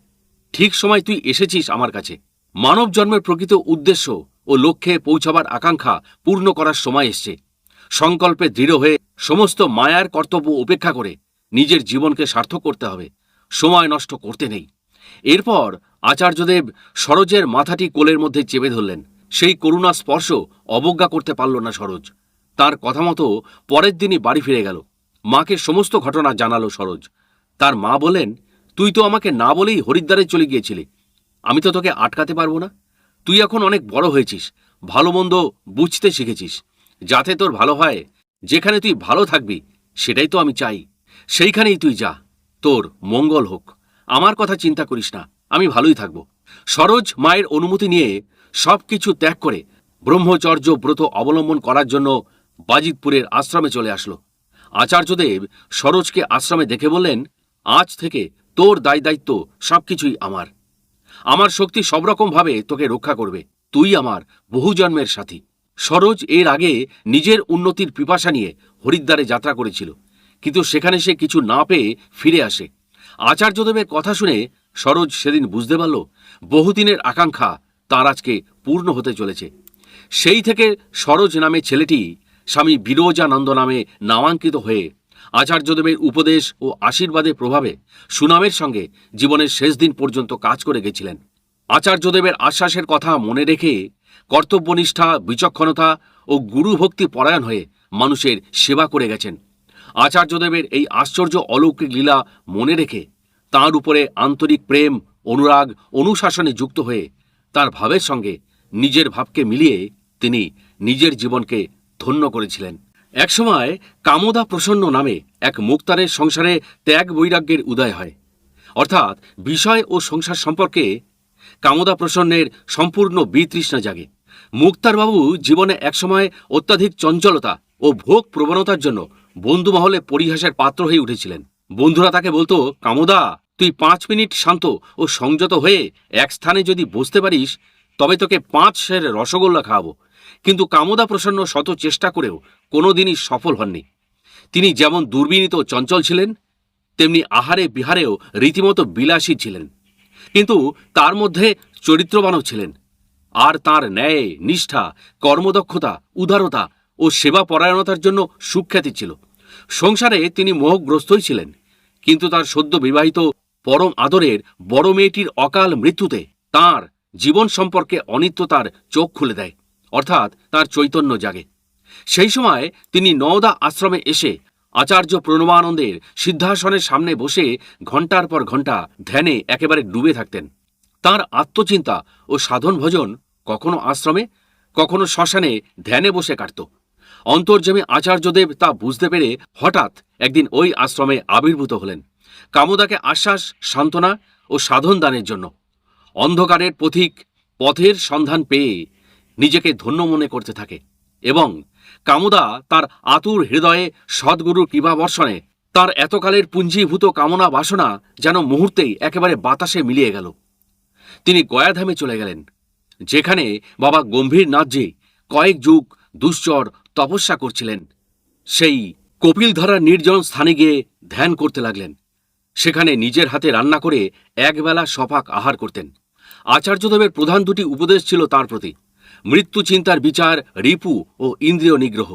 ঠিক সময় তুই এসেছিস আমার কাছে। মানব জন্মের প্রকৃত উদ্দেশ্য ও লক্ষ্যে পৌঁছাবার আকাঙ্ক্ষা পূর্ণ করার সময় এসছে। সংকল্পে দৃঢ় হয়ে সমস্ত মায়ার কর্তব্য উপেক্ষা করে নিজের জীবনকে সার্থক করতে হবে, সময় নষ্ট করতে নেই। এরপর আচার্যদেব সরোজের মাথাটি কোলের মধ্যে চেপে ধরলেন। সেই করুণা স্পর্শ অবজ্ঞা করতে পারল না সরোজ। তার কথা মতো পরের দিনই বাড়ি ফিরে গেল। মাকে সমস্ত ঘটনা জানালো সরোজ। তার মা বললেন, তুই তো আমাকে না বলেই হরিদ্বারে চলে গিয়েছিলি, আমি তো তোকে আটকাতে পারবো না। তুই এখন অনেক বড় হয়েছিস, ভালো মন্দ বুঝতে শিখেছিস, যাতে তোর ভালো হয়। যেখানে তুই ভালো থাকবি সেটাই তো আমি চাই, সেইখানেই তুই যা, তোর মঙ্গল হোক। আমার কথা চিন্তা করিস না, আমি ভালোই থাকব। সরোজ মায়ের অনুমতি নিয়ে সবকিছু ত্যাগ করে ব্রহ্মচর্য ব্রত অবলম্বন করার জন্য বাজিতপুরের আশ্রমে চলে আসলো। আচার্যদেব সরোজকে আশ্রমে দেখে বললেন, আজ থেকে তোর দায়িত্ব সবকিছুই আমার। আমার শক্তি সব রকমভাবে তোকে রক্ষা করবে। তুই আমার বহু জন্মের সাথী। সরোজ এর আগে নিজের উন্নতির পিপাসা নিয়ে হরিদ্বারে যাত্রা করেছিল, কিন্তু সেখানে সে কিছু না পেয়ে ফিরে আসে। আচার্যদেবের কথা শুনে সরোজ সেদিন বুঝতে পারল বহুদিনের আকাঙ্ক্ষা তার আজকে পূর্ণ হতে চলেছে। সেই থেকে সরোজ নামে ছেলেটি স্বামী বিরজানন্দ নামে নামাঙ্কিত হয়ে আচার্যদেবের উপদেশ ও আশীর্বাদের প্রভাবে সুনামের সঙ্গে জীবনের শেষ দিন পর্যন্ত কাজ করে গেছিলেন। আচার্যদেবের আশ্বাসের কথা মনে রেখে কর্তব্যনিষ্ঠা, বিচক্ষণতা ও গুরুভক্তি পরায়ণ হয়ে মানুষের সেবা করে গেছেন। আচার্যদেবের এই আশ্চর্য অলৌকিক লীলা মনে রেখে তাঁর উপরে আন্তরিক প্রেম, অনুরাগ, অনুশাসনে যুক্ত হয়ে তার ভাবের সঙ্গে নিজের ভাবকে মিলিয়ে তিনি নিজের জীবনকে ধন্য করেছিলেন। একসময় কামদা প্রসন্ন নামে এক মুক্তারের সংসারে ত্যাগ বৈরাগ্যের উদয় হয়। অর্থাৎ বিষয় ও সংসার সম্পর্কে কামদা প্রসন্নের সম্পূর্ণ বিতৃষ্ণা জাগে। মুক্তারবাবু জীবনে একসময় অত্যাধিক চঞ্চলতা ও ভোগ প্রবণতার জন্য বন্ধু মহলে পরিহাসের পাত্র হয়ে উঠেছিলেন। বন্ধুরা তাকে বলতো, কামদা, তুই 5 মিনিট শান্ত ও সংযত হয়ে এক স্থানে যদি বসতে পারিস তবে তোকে 5 সের রসগোল্লা খাওয়াবো। কিন্তু কামদা প্রসন্ন শত চেষ্টা করেও কোনোদিনই সফল হননি। তিনি যেমন দুর্বিনীত চঞ্চল ছিলেন, তেমনি আহারে বিহারেও রীতিমতো বিলাসী ছিলেন, কিন্তু তার মধ্যে চরিত্রবানও ছিলেন। আর তাঁর ন্যায়, নিষ্ঠা, কর্মদক্ষতা, উদারতা ও সেবা পরায়ণতার জন্য সুখ্যাতি ছিল। সংসারে তিনি মোহগ্রস্তই ছিলেন, কিন্তু তার সদ্য বিবাহিত পরম আদরের বড় মেয়েটির অকাল মৃত্যুতে তাঁর জীবন সম্পর্কে অনিত্যতার চোখ খুলে দেয়, অর্থাৎ তাঁর চৈতন্য জাগে। সেই সময় তিনি নওদা আশ্রমে এসে আচার্য প্রণবানন্দের সিদ্ধাসনের সামনে বসে ঘণ্টার পর ঘণ্টা ধ্যানে একেবারে ডুবে থাকতেন। তাঁর আত্মচিন্তা ও সাধন ভজন কখনো আশ্রমে, কখনো শ্মশানে ধ্যানে বসে কাটত। অন্তর্যামী আচার্যদেব তা বুঝতে পেরে হঠাৎ একদিন ওই আশ্রমে আবির্ভূত হলেন, কামদাকে আশ্বাস, সান্ত্বনা ও সাধন দানের জন্য। অন্ধকারের পথিক পথের সন্ধান পেয়ে নিজেকে ধন্য মনে করতে থাকে এবং কামদা তার আতুর হৃদয়ে সদ্গুরুর কৃপাবর্ষণে তার এতকালের পুঞ্জীভূত কামনা বাসনা যেন মুহূর্তেই একেবারে বাতাসে মিলিয়ে গেল। তিনি গয়াধামে চলে গেলেন, যেখানে বাবা গম্ভীরনাথজি কয়েক যুগ দুশ্চর তপস্যা করছিলেন। সেই কপিলধারার নির্জন স্থানে গিয়ে ধ্যান করতে লাগলেন। সেখানে নিজের হাতে রান্না করে একবেলা সপাক আহার করতেন। আচার্যদেবের প্রধান দুটি উপদেশ ছিল তার প্রতি: মৃত্যু চিন্তার বিচার, রিপু ও ইন্দ্রিয় নিগ্রহ।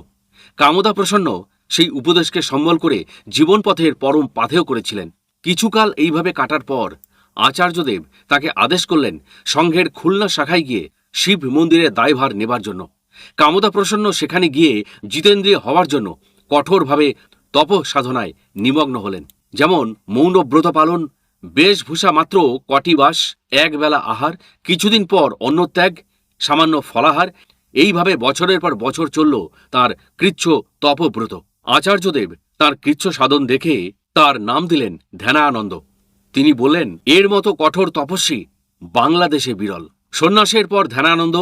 কামদা প্রসন্ন সেই উপদেশকে সম্বল করে জীবনপথের পরম পাথেয় করেছিলেন। কিছুকাল এইভাবে কাটার পর আচার্যদেব তাকে আদেশ করলেন সংঘের খুলনা শাখায় গিয়ে শিব মন্দিরের দায়ভার নেবার জন্য। কামদা প্রসন্ন সেখানে গিয়ে জিতেন্দ্রিয় হওয়ার জন্য কঠোরভাবে তপ সাধনায় নিমগ্ন হলেন। যেমন মৌনব্রত পালন, বেশভূষা মাত্র কটি বাস, একবেলা আহার, কিছুদিন পর অন্নত্যাগ, সামান্য ফলাহার, এইভাবে বছরের পর বছর চলল তাঁর কৃচ্ছ তপব্রত। আচার্যদেব তাঁর কৃচ্ছ সাধন দেখে তার নাম দিলেন ধ্যানানন্দ। তিনি বললেন, এর মতো কঠোর তপস্বী বাংলাদেশে বিরল। সন্ন্যাসের পর ধ্যানানন্দ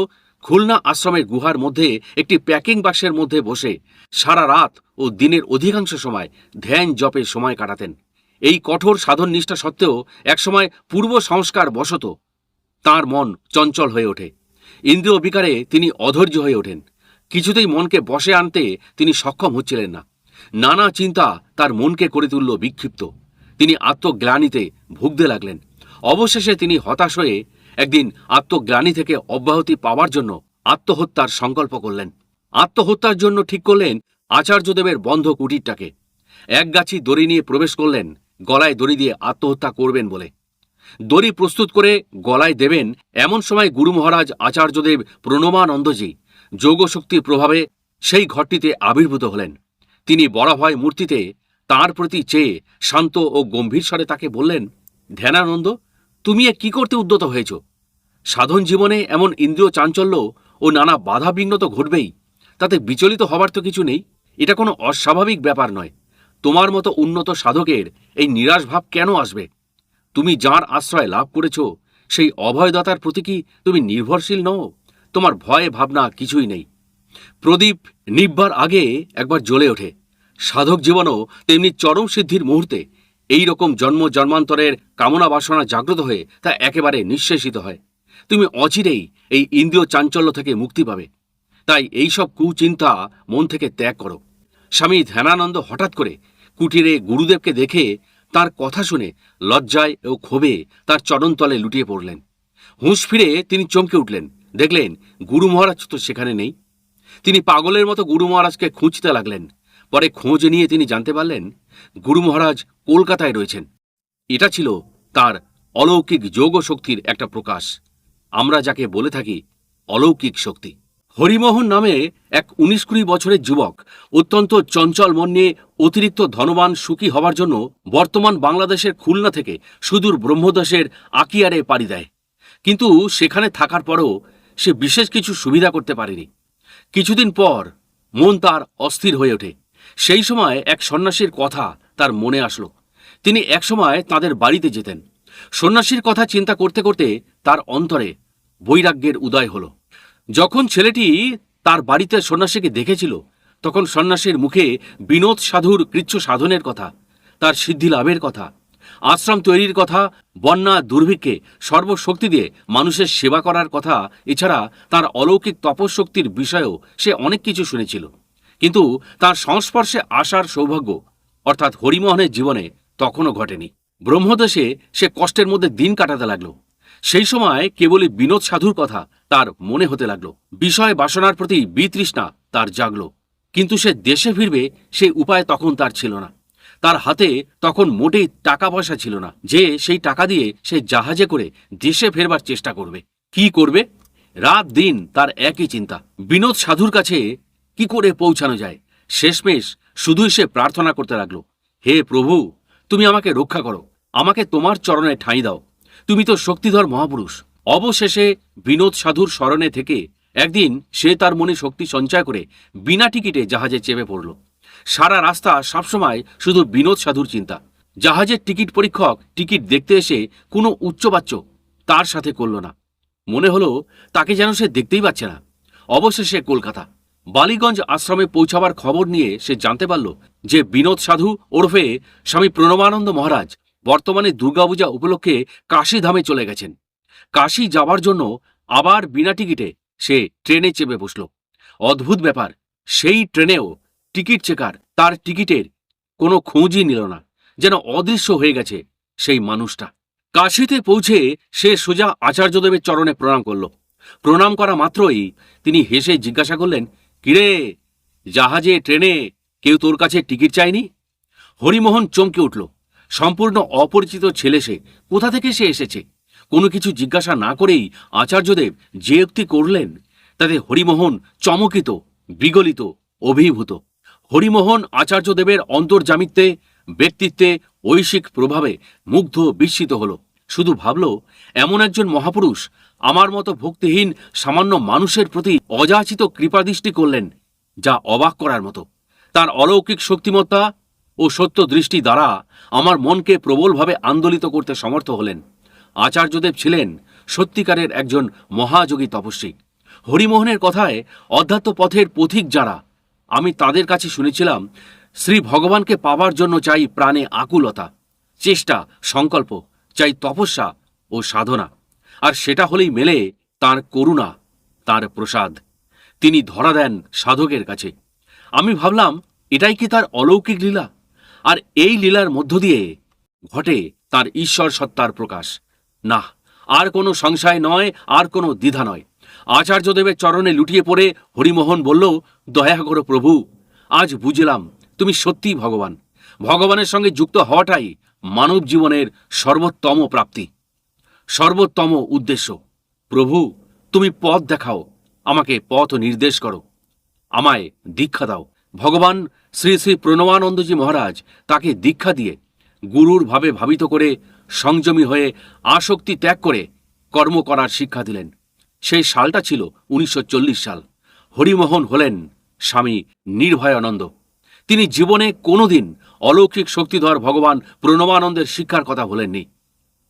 খুলনা আশ্রমের গুহার মধ্যে একটি প্যাকিং বাক্সের মধ্যে বসে সারা রাত ও দিনের অধিকাংশ সময় ধ্যান জপে সময় কাটাতেন। এই কঠোর সাধন নিষ্ঠা সত্ত্বেও একসময় পূর্ব সংস্কার বশত তাঁর মন চঞ্চল হয়ে ওঠে। ইন্দ্রিয় বিকারে তিনি অধৈর্য হয়ে ওঠেন। কিছুতেই মনকে বশে আনতে তিনি সক্ষম হচ্ছিলেন না। নানা চিন্তা তার মনকে করে তুলল বিক্ষিপ্ত। তিনি আত্মগ্লানিতে ভুগতে লাগলেন। অবশেষে তিনি হতাশ হয়ে একদিন আত্মগ্লানি থেকে অব্যাহতি পাওয়ার জন্য আত্মহত্যার সংকল্প করলেন। আত্মহত্যার জন্য ঠিক করলেন আচার্যদেবের বন্ধ কুটিরটাকে। এক গাছি দড়ি নিয়ে প্রবেশ করলেন, গলায় দড়ি দিয়ে আত্মহত্যা করবেন বলে। দড়ি প্রস্তুত করে গলায় দেবেন এমন সময় গুরু মহারাজ আচার্যদেব প্রণবানন্দজি যোগশক্তির প্রভাবে সেই ঘরটিতে আবির্ভূত হলেন। তিনি বরাভয় মূর্তিতে তাঁর প্রতি চেয়ে শান্ত ও গম্ভীর স্বরে তাকে বললেন, ধ্যানানন্দ, তুমি এ কি করতে উদ্যত হয়েছ? সাধন জীবনে এমন ইন্দ্রিয় চাঞ্চল্য ও নানা বাধাবিঘ্ন তো ঘটবেই, তাতে বিচলিত হবার তো কিছু নেই। এটা কোনো অস্বাভাবিক ব্যাপার নয়। তোমার মতো উন্নত সাধকের এই নিরাশ ভাব কেন আসবে? তুমি যার আশ্রয় লাভ করেছ সেই অভয়দাতার প্রতি কি তুমি নির্ভরশীল নও? তোমার ভয় ভাবনা কিছুই নেই। প্রদীপ নিভবার আগে একবার জ্বলে ওঠে। সাধক জীবনও তেমনি চরম সিদ্ধির মুহূর্তে এই রকম জন্ম জন্মান্তরের কামনা বাসনা জাগ্রত হয়ে তা একেবারে নিঃশেষিত হয়। তুমি অচিরেই এই ইন্দ্রিয় চাঞ্চল্য থেকে মুক্তি পাবে। তাই এইসব কুচিন্তা মন থেকে ত্যাগ করো। স্বামী ধ্যানানন্দ হঠাৎ করে কুটিরে গুরুদেবকে দেখে তার কথা শুনে লজ্জায় ও ক্ষোভে তার চরণতলে লুটিয়ে পড়লেন। হুঁশ ফিরে তিনি চমকে উঠলেন, দেখলেন গুরু মহারাজ তো সেখানে নেই। তিনি পাগলের মতো গুরু মহারাজকে খুঁজতে লাগলেন। পরে খোঁজ নিয়ে তিনি জানতে পারলেন গুরু মহারাজ কলকাতায় রয়েছেন। এটা ছিল তার অলৌকিক যোগ শক্তির একটা প্রকাশ। আমরা যাকে বলে থাকি অলৌকিক শক্তি। হরিমোহন নামে এক 19-20 বছরের যুবক অত্যন্ত চঞ্চল মন নিয়ে অতিরিক্ত ধনবান সুখী হবার জন্য বর্তমান বাংলাদেশের খুলনা থেকে সুদূর ব্রহ্মদেশের আকিয়ারে পাড়ি দেয়। কিন্তু সেখানে থাকার পরেও সে বিশেষ কিছু সুবিধা করতে পারেনি। কিছুদিন পর মন তার অস্থির হয়ে ওঠে। সেই সময় এক সন্ন্যাসীর কথা তার মনে আসলো। তিনি একসময় তাদের বাড়িতে যেতেন। সন্ন্যাসীর কথা চিন্তা করতে করতে তার অন্তরে বৈরাগ্যের উদয় হলো। যখন ছেলেটি তার বাড়িতে সন্ন্যাসীকে দেখেছিল তখন সন্ন্যাসীর মুখে বিনোদ সাধুর কৃচ্ছ সাধনের কথা, তার সিদ্ধি লাভের কথা, আশ্রম তৈরির কথা, বন্যা দুর্ভিক্ষে সর্বশক্তি দিয়ে মানুষের সেবা করার কথা, এছাড়া তার অলৌকিক তপশক্তির বিষয়েও সে অনেক কিছু শুনেছিল। কিন্তু তার সংস্পর্শে আসার সৌভাগ্য অর্থাৎ হরিমোহনের জীবনে তখনও ঘটেনি। ব্রহ্মদেশে সে কষ্টের মধ্যে দিন কাটাতে লাগলো। সেই সময় কেবলই বিনোদ সাধুর কথা তার মনে হতে লাগলো। বিষয় বাসনার প্রতি বিতৃষ্ণা তার জাগলো। কিন্তু সে দেশে ফিরবে সেই উপায় তখন তার ছিল না। তার হাতে তখন মোটেই টাকা পয়সা ছিল না যে সেই টাকা দিয়ে সে জাহাজে করে দেশে ফেরবার চেষ্টা করবে। কি করবে? রাত দিন তার একই চিন্তা, বিনোদ সাধুর কাছে কি করে পৌঁছানো যায়। শেষমেশ শুধুই সে প্রার্থনা করতে লাগলো, হে প্রভু, তুমি আমাকে রক্ষা করো, আমাকে তোমার চরণে ঠাঁই দাও, তুমি তো শক্তিধর মহাপুরুষ। অবশেষে বিনোদ সাধুর স্মরণে থেকে একদিন সে তার মনে শক্তি সঞ্চয় করে বিনা টিকিটে জাহাজে চেপে পড়ল। সারা রাস্তা সবসময় শুধু বিনোদ সাধুর চিন্তা। জাহাজের টিকিট পরীক্ষক টিকিট দেখতে এসে কোনো উচ্চবাচ্য তার সাথে করল না। মনে হলো তাকে যেন সে দেখতেই পাচ্ছে না। অবশেষে কলকাতা বালিগঞ্জ আশ্রমে পৌঁছাবার খবর নিয়ে সে জানতে পারল যে বিনোদ সাধু ওরফে স্বামী প্রণবানন্দ মহারাজ বর্তমানে দুর্গাপূজা উপলক্ষে কাশী ধামে চলে গেছেন। কাশী যাবার জন্য আবার বিনা টিকিটে সে ট্রেনে চেপে বসল। অদ্ভুত ব্যাপার, সেই ট্রেনেও টিকিট চেকার তার টিকিটের কোনো খোঁজই নিল না, যেন অদৃশ্য হয়ে গেছে সেই মানুষটা। কাশীতে পৌঁছে সে সোজা আচার্যদেবের চরণে প্রণাম করল। প্রণাম করা মাত্রই তিনি হেসে জিজ্ঞাসা করলেন, কিরে, জাহাজে ট্রেনে কেউ তোর কাছে টিকিট চায়নি? হরিমোহন চমকে উঠল। সম্পূর্ণ অপরিচিত ছেলে সে, কোথা থেকে সে এসেছে? কোনো কিছু জিজ্ঞাসা না করেই আচার্যদেব যে উক্তি করলেন তাতে হরিমোহন চমকিত, বিগলিত, অভিভূত। হরিমোহন আচার্যদেবের অন্তর্যামিত্বে, ব্যক্তিত্বে, ঐশিক প্রভাবে মুগ্ধ, বিস্মিত হল। শুধু ভাবল, এমন একজন মহাপুরুষ আমার মতো ভক্তিহীন সামান্য মানুষের প্রতি অযাচিত কৃপাদৃষ্টি করলেন, যা অবাক করার মতো। তার অলৌকিক শক্তিমত্তা ও সত্য দৃষ্টি দ্বারা আমার মনকে প্রবলভাবে আন্দোলিত করতে সমর্থ হলেন। আচার্যদেব ছিলেন সত্যিকারের একজন মহাযোগী তপস্বী। হরিমোহনের কথায় অধ্যাত্ম পথের পথিক যারা, আমি তাদের কাছে শুনেছিলাম, শ্রী ভগবানকে পাবার জন্য চাই প্রাণে আকুলতা, চেষ্টা, সংকল্প, চাই তপস্যা ও সাধনা। আর সেটা হলেই মেলে তার করুণা, তার প্রসাদ। তিনি ধরা দেন সাধকের কাছে। আমি ভাবলাম, এটাই কি তার অলৌকিক লীলা? আর এই লীলার মধ্য দিয়ে ঘটে তার ঈশ্বর সত্তার প্রকাশ। না, আর কোনো সংশয় নয়, আর কোনো দ্বিধা নয়। আচার্যদেবের চরণে লুটিয়ে পড়ে হরিমোহন বলল, দয়া করো প্রভু, আজ বুঝলাম তুমি সত্যিই ভগবান। ভগবানের সঙ্গে যুক্ত হওয়াটাই মানব জীবনের সর্বোত্তম প্রাপ্তি, সর্বোত্তম উদ্দেশ্য। প্রভু, তুমি পথ দেখাও, আমাকে পথ নির্দেশ করো, আমায় দীক্ষা দাও। ভগবান শ্রী শ্রী প্রণবানন্দজি মহারাজ তাকে দীক্ষা দিয়ে, গুরুর ভাবে ভাবিত করে, সংযমী হয়ে আসক্তি ত্যাগ করে কর্ম করার শিক্ষা দিলেন। সেই সালটা ছিল 1940 সাল। হরিমোহন হলেন স্বামী নির্ভয়ানন্দ। তিনি জীবনে কোনোদিন অলৌকিক শক্তিধর ভগবান প্রণবানন্দের শিক্ষার কথা ভোলেননি।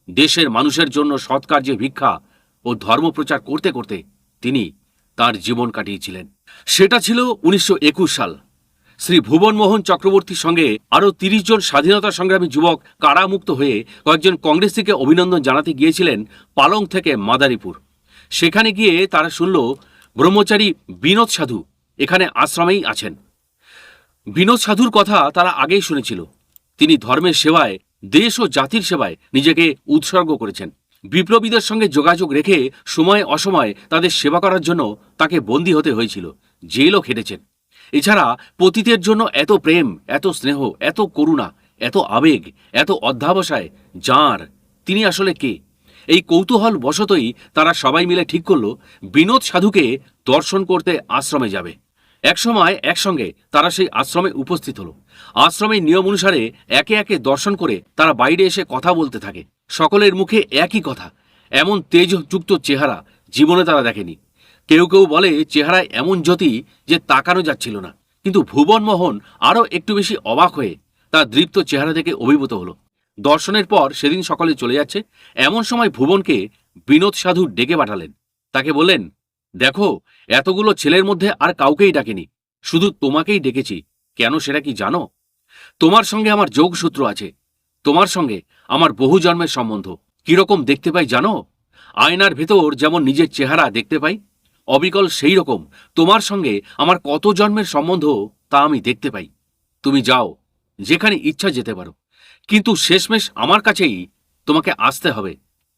দেশের মানুষের জন্য সৎকার্যে ভিক্ষা ও ধর্মপ্রচার করতে করতে তিনি তার জীবন কাটিয়েছিলেন। সেটা ছিল 1921 সাল। শ্রী ভুবনমোহন চক্রবর্তীর সঙ্গে আরও 30 জন স্বাধীনতা সংগ্রামী যুবক কারামুক্ত হয়ে কয়েকজন কংগ্রেসীকে অভিনন্দন জানাতে গিয়েছিলেন পালং থেকে মাদারীপুর। সেখানে গিয়ে তারা শুনল ব্রহ্মচারী বিনোদ সাধু এখানে আশ্রমেই আছেন। বিনোদ সাধুর কথা তারা আগেই শুনেছিল। তিনি ধর্মের সেবায়, দেশ ও জাতির সেবায় নিজেকে উৎসর্গ করেছেন। বিপ্লবীদের সঙ্গে যোগাযোগ রেখে সময়ে অসময়ে তাদের সেবা করার জন্য তাকে বন্দী হতে হয়েছিল, জেলও খেটেছেন। এছাড়া পতিতের জন্য এত প্রেম, এত স্নেহ, এত করুণা, এত আবেগ, এত অধ্যাবসায় যাঁর, তিনি আসলে কে? এই কৌতূহল বশতই তারা সবাই মিলে ঠিক করল বিনোদ সাধুকে দর্শন করতে আশ্রমে যাবে। একসময় একসঙ্গে তারা সেই আশ্রমে উপস্থিত হল। আশ্রমের নিয়ম অনুসারে একে একে দর্শন করে তারা বাইরে এসে কথা বলতে থাকে। সকলের মুখে একই কথা, এমন তেজযুক্ত চেহারা জীবনে তারা দেখেনি। কেউ কেউ বলে চেহারায় এমন জ্যোতি যে তাকানো যাচ্ছিল না। কিন্তু ভুবনমোহন আরও একটু বেশি অবাক হয়ে তার দৃপ্ত চেহারা দেখে অভিভূত হল। দর্শনের পর সেদিন সকালে চলে যাচ্ছে, এমন সময় ভুবনকে বিনোদ সাধু ডেকে পাঠালেন। তাকে বললেন, দেখো, এতগুলো ছেলের মধ্যে আর কাউকেই ডাকেনি, শুধু তোমাকেই ডেকেছি। কেন সেটা কি জানো? তোমার সঙ্গে আমার যোগসূত্র আছে। তোমার সঙ্গে আমার বহু জন্মের সম্বন্ধ। কিরকম দেখতে পাই জানো? আয়নার ভেতর যেমন নিজের চেহারা দেখতে পাই, অবিকল সেই রকম তোমার সঙ্গে আমার কত জন্মের সম্বন্ধ তা আমি দেখতে পাই। তুমি যাও, যেখানে ইচ্ছা যেতে পারো, কিন্তু শেষমেশ আমার কাছেই তোমাকে আসতে হবে।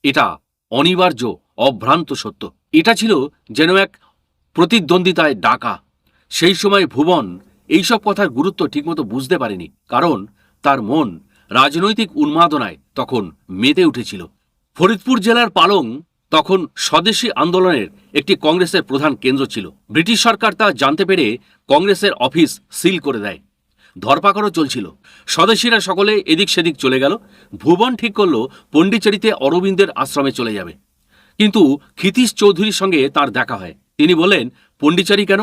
এটা অনিবার্য, অভ্রান্ত সত্য। এটা ছিল যেন এক প্রতিদ্বন্দ্বিতায় ডাকা। সেই সময় ভুবন এইসব কথার গুরুত্ব ঠিকমতো বুঝতে পারেনি, কারণ তার মন রাজনৈতিক উন্মাদনায় তখন মেতে উঠেছিল। ফরিদপুর জেলার পালং তখন স্বদেশী আন্দোলনের একটি কংগ্রেসের প্রধান কেন্দ্র ছিল। ব্রিটিশ সরকার তা জানতে পেরে কংগ্রেসের অফিস সিল করে দেয়। ধরপাকড়ও চলছিল। স্বদেশীরা সকলে এদিক সেদিক চলে গেল। ভুবন ঠিক করল পণ্ডিচেরিতে অরবিন্দের আশ্রমে চলে যাবে। কিন্তু ক্ষিতীশ চৌধুরীর সঙ্গে তার দেখা হয়। তিনি বললেন, পণ্ডিচেরি কেন?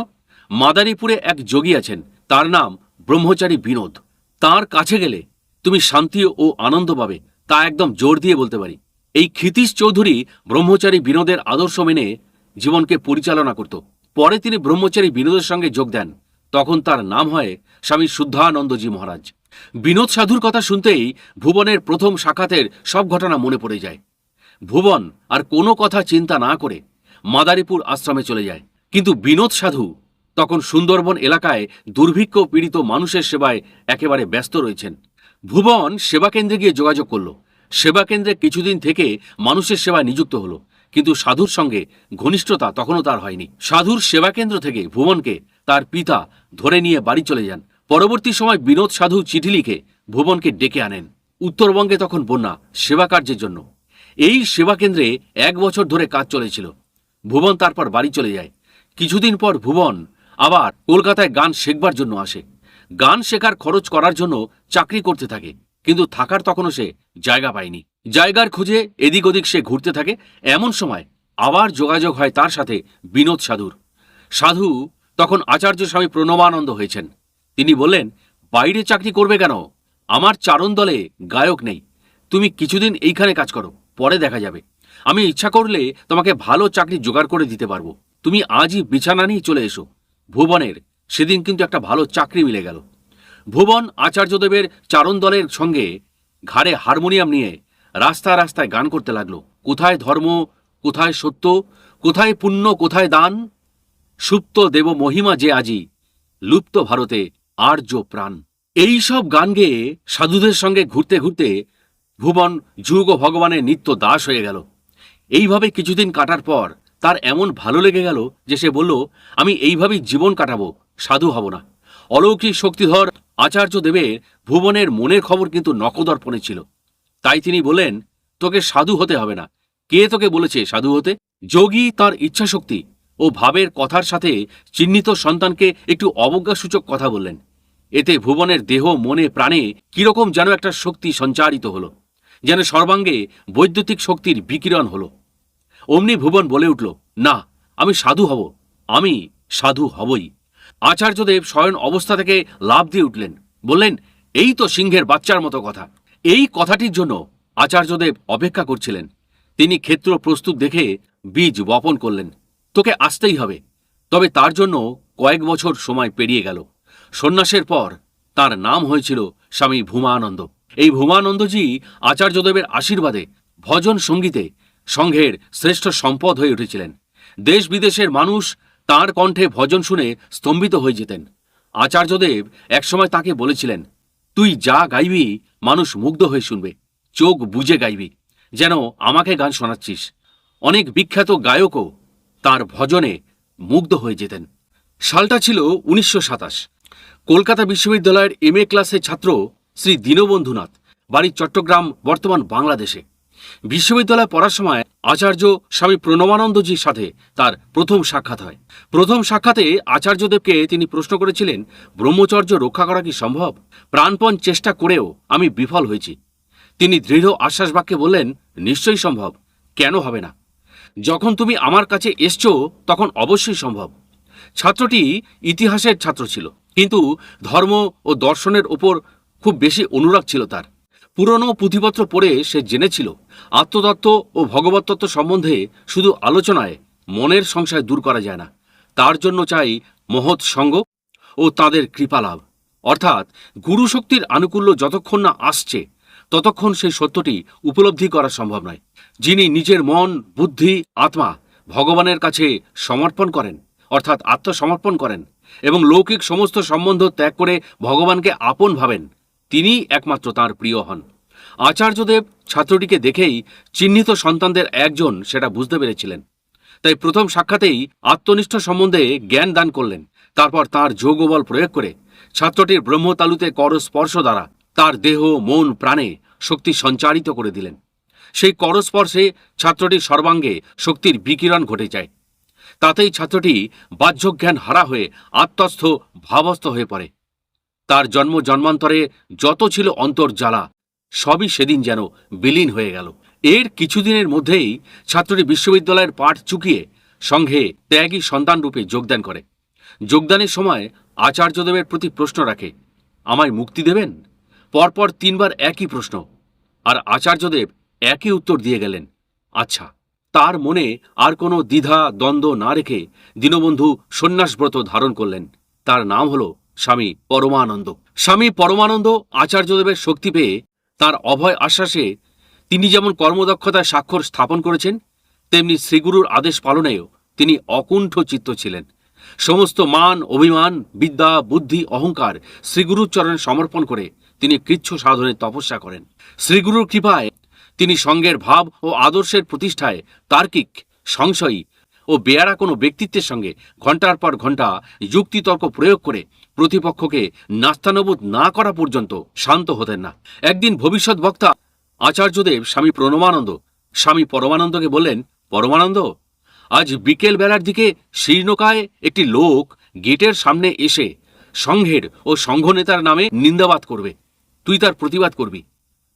মাদারীপুরে এক যোগী আছেন, তার নাম ব্রহ্মচারী বিনোদ। তার কাছে গেলে তুমি শান্তি ও আনন্দ পাবে, তা একদম জোর দিয়ে বলতে পারি। এই ক্ষিতীশ চৌধুরী ব্রহ্মচারী বিনোদের আদর্শ মেনে জীবনকে পরিচালনা করত। পরে তিনি ব্রহ্মচারী বিনোদের সঙ্গে যোগ দেন। তখন তার নাম হয় স্বামী শুদ্ধানন্দজি মহারাজ। বিনোদ সাধুর কথা শুনতেই ভুবনের প্রথম সাক্ষাতের সব ঘটনা মনে পড়ে যায়। ভুবন আর কোনো কথা চিন্তা না করে মাদারীপুর আশ্রমে চলে যায়। কিন্তু বিনোদ সাধু তখন সুন্দরবন এলাকায় দুর্ভিক্ষ পীড়িত মানুষের সেবায় একেবারে ব্যস্ত রয়েছেন। ভুবন সেবাকেন্দ্রে গিয়ে যোগাযোগ করল। সেবাকেন্দ্রে কিছুদিন থেকে মানুষের সেবায় নিযুক্ত হলো, কিন্তু সাধুর সঙ্গে ঘনিষ্ঠতা তখনও তার হয়নি। সাধুর সেবাকেন্দ্র থেকে ভুবনকে তার পিতা ধরে নিয়ে বাড়ি চলে যান। পরবর্তী সময় বিনোদ সাধু চিঠি লিখে ভুবনকে ডেকে আনেন। উত্তরবঙ্গে তখন বন্যা, সেবা কার্যের জন্য এই সেবাকেন্দ্রে 1 বছর ধরে কাজ চলেছিল। ভুবন তারপর বাড়ি চলে যায়। কিছুদিন পর ভুবন আবার কলকাতায় গান শেখবার জন্য আসে। গান শেখার খরচ করার জন্য চাকরি করতে থাকে, কিন্তু থাকার তখনও সে জায়গা পায়নি। জায়গার খোঁজে এদিক ওদিক সে ঘুরতে থাকে। এমন সময় আবার যোগাযোগ হয় তার সাথে বিনোদ সাধুর। সাধু তখন আচার্য স্বামী প্রণবানন্দ হয়েছেন। তিনি বললেন, বাইরে চাকরি করবে কেন? আমার চারণ দলে গায়ক নেই। তুমি কিছুদিন এইখানে কাজ করো, পরে দেখা যাবে। আমি ইচ্ছা করলে তোমাকে ভালো চাকরি জোগাড় করে দিতে পারবো। তুমি আজই বিছানা নিয়ে চলে এসো। ভুবনের সেদিন কিন্তু একটা ভালো চাকরি মিলে গেল। ভুবন আচার্যদেবের চারণ দলের সঙ্গে ঘাড়ে হারমোনিয়াম নিয়ে রাস্তায় রাস্তায় গান করতে লাগলো। কোথায় ধর্ম, কোথায় সত্য, কোথায় পুণ্য, কোথায় দান, সুপ্ত দেব মহিমা যে আজি, লুপ্ত ভারতে আর্য প্রাণ। এই সব গান গেয়ে সাধুদের সঙ্গে ঘুরতে ঘুরতে ভুবন যুগ ভগবানের নিত্য দাস হয়ে গেল। এইভাবে কিছুদিন কাটার পর তার এমন ভালো লেগে গেল যে সে বলল, আমি এইভাবেই জীবন কাটাবো, সাধু হব না। অলৌকিক শক্তিধর আচার্য দেবের ভুবনের মনের খবর কিন্তু নখদর্পণে ছিল। তাই তিনি বললেন, তোকে সাধু হতে হবে না। কে তোকে বলেছে সাধু হতে? যোগী তার ইচ্ছাশক্তি ও ভাবের কথার সাথে চিহ্নিত সন্তানকে একটু অবজ্ঞাসূচক কথা বললেন। এতে ভুবনের দেহ, মনে, প্রাণে কিরকম যেন একটা শক্তি সঞ্চারিত হলো, যেন সর্বাঙ্গে বৈদ্যুতিক শক্তির বিকিরণ হলো। অমনি ভুবন বলে উঠল, না, আমি সাধু হব, আমি সাধু হবই। আচার্যদেব শয়ন অবস্থা থেকে লাফ দিয়ে উঠলেন, বললেন, এই তো সিংহের বাচ্চার মতো কথা। এই কথাটির জন্য আচার্যদেব অপেক্ষা করছিলেন। তিনি ক্ষেত্র প্রস্তুত দেখে বীজ বপন করলেন। তোকে আসতেই হবে। তবে তার জন্য কয়েক বছর সময় পেরিয়ে গেল। সন্ন্যাসের পর তার নাম হয়েছিল স্বামী ভূমানন্দ। এই ভূমানন্দজি আচার্যদেবের আশীর্বাদে ভজন সঙ্গীতে সংঘের শ্রেষ্ঠ সম্পদ হয়ে উঠেছিলেন। দেশ বিদেশের মানুষ তাঁর কণ্ঠে ভজন শুনে স্তম্ভিত হয়ে যেতেন। আচার্যদেব একসময় তাকে বলেছিলেন, তুই যা গাইবি মানুষ মুগ্ধ হয়ে শুনবে, চোখ বুজে গাইবি, যেন আমাকে গান শোনাচ্ছিস। অনেক বিখ্যাত গায়কও তার ভজনে মুগ্ধ হয়ে যেতেন। সালটা ছিল 1927। কলকাতা বিশ্ববিদ্যালয়ের MA ক্লাসের ছাত্র শ্রী দীনবন্ধুনাথ, বাড়ি চট্টগ্রাম, বর্তমান বাংলাদেশে। বিশ্ববিদ্যালয়ে পড়ার সময় আচার্য স্বামী প্রণবানন্দজির সাথে তার প্রথম সাক্ষাৎ হয়। প্রথম সাক্ষাতে আচার্যদেবকে তিনি প্রশ্ন করেছিলেন, ব্রহ্মচর্য রক্ষা করা কি সম্ভব? প্রাণপণ চেষ্টা করেও আমি বিফল হয়েছি। তিনি দৃঢ় আশ্বাস বাক্যে বললেন, নিশ্চয়ই সম্ভব, কেন হবে না? যখন তুমি আমার কাছে এসছো তখন অবশ্যই সম্ভব। ছাত্রটি ইতিহাসের ছাত্র ছিল, কিন্তু ধর্ম ও দর্শনের ওপর খুব বেশি অনুরাগ ছিল তার। পুরনো পুঁথিপত্র পড়ে সে জেনেছিল, আত্মতত্ত্ব ও ভগবতত্ত্ব সম্বন্ধে শুধু আলোচনায় মনের সংশয় দূর করা যায় না। তার জন্য চাই মহৎ সঙ্গ ও তাদের কৃপালাভ। অর্থাৎ গুরুশক্তির আনুকূল্য যতক্ষণ না আসছে ততক্ষণ সেই সত্যটি উপলব্ধি করা সম্ভব নয়। যিনি নিজের মন, বুদ্ধি, আত্মা ভগবানের কাছে সমর্পণ করেন, অর্থাৎ আত্মসমর্পণ করেন এবং লৌকিক সমস্ত সম্বন্ধ ত্যাগ করে ভগবানকে আপন ভাবেন, তিনিই একমাত্র তাঁর প্রিয় হন। আচার্যদেব ছাত্রটিকে দেখেই চিহ্নিত সন্তানদের একজন সেটা বুঝতে পেরেছিলেন। তাই প্রথম সাক্ষাতেই আত্মনিষ্ঠ সম্বন্ধে জ্ঞান দান করলেন। তারপর তাঁর যোগবল প্রয়োগ করে ছাত্রটির ব্রহ্মতালুতে করস্পর্শ দ্বারা তার দেহ, মন, প্রাণে শক্তি সঞ্চারিত করে দিলেন। সেই করস্পর্শে ছাত্রটির সর্বাঙ্গে শক্তির বিকিরণ ঘটে যায়। তাতেই ছাত্রটি বাহ্যজ্ঞান হারা হয়ে আত্মস্থ ভাবস্থ হয়ে পড়ে। তার জন্ম জন্মান্তরে যত ছিল অন্তর্জ্বালা সবই সেদিন যেন বিলীন হয়ে গেল। এর কিছুদিনের মধ্যেই ছাত্রটি বিশ্ববিদ্যালয়ের পাঠ চুকিয়ে সংঘে ত্যাগী সন্তানরূপে যোগদান করে। যোগদানের সময় আচার্যদেবের প্রতি প্রশ্ন রাখে, আমায় মুক্তি দেবেন? পরপর 3 বার একই প্রশ্ন, আর আচার্যদেব একই উত্তর দিয়ে গেলেন, আচ্ছা। তার মনে আর কোনো দ্বিধা দ্বন্দ্ব না রেখে দীনবন্ধু সন্ন্যাসব্রত ধারণ করলেন। তার নাম হল স্বামী পরমানন্দ। স্বামী পরমানন্দ আচার্যদেবের শক্তি পেয়ে তার অভয় আশ্বাসে তিনি যেমন কর্মদক্ষতায় স্বাক্ষর স্থাপন করেছেন, তেমনি শ্রীগুরুর আদেশ পালনেও তিনি অকুণ্ঠ চিত্ত ছিলেন। সমস্ত মান, অভিমান, বিদ্যা, বুদ্ধি, অহংকার শ্রীগুরুর চরণে সমর্পণ করে তিনি কৃচ্ছ সাধনের তপস্যা করেন। শ্রীগুরুর কৃপায় তিনি সঙ্গের ভাব ও আদর্শের প্রতিষ্ঠায় তার্কিক, সংশয়ী ও বেয়ারা কোনো ব্যক্তিত্বের সঙ্গে ঘণ্টার পর ঘণ্টা যুক্তিতর্ক প্রয়োগ করে প্রতিপক্ষকে নাস্তানুবোধ না করা পর্যন্ত শান্ত হতেন না। একদিন ভবিষ্যৎ বক্তা আচার্যদেব স্বামী পরমানন্দকে বললেন, পরমানন্দ, আজ বিকেল বেলার দিকে শীর্ণকায় একটি লোক গেটের সামনে এসে সংঘের ও সংঘ নেতার নামে নিন্দাবাদ করবে। তুই তার প্রতিবাদ করবি।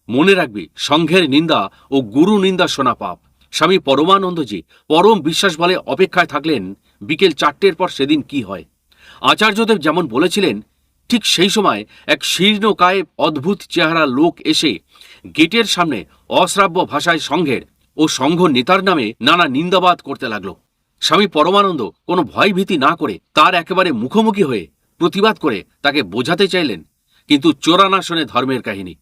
মনে রাখবি, সংঘের নিন্দা ও গুরু নিন্দা শোনা পাপ। স্বামী পরমানন্দজি পরম বিশ্বাস বলে অপেক্ষায় থাকলেন বিকেল 4টের পর সেদিন কি হয়। আচার্যদেব যেমন বলেছিলেন ঠিক সেই সময় এক শীর্ণকায় অদ্ভুত চেহারা লোক এসে গেটের সামনে অশ্রাব্য ভাষায় সংঘের ও সংঘ নেতার নামে নানা নিন্দাবাদ করতে লাগল। স্বামী পরমানন্দ কোনো ভয় ভীতি না করে তার একেবারে মুখোমুখি হয়ে প্রতিবাদ করে তাকে বোঝাতে চাইলেন, কিন্তু চোরা না শোনে ধর্মের কাহিনী।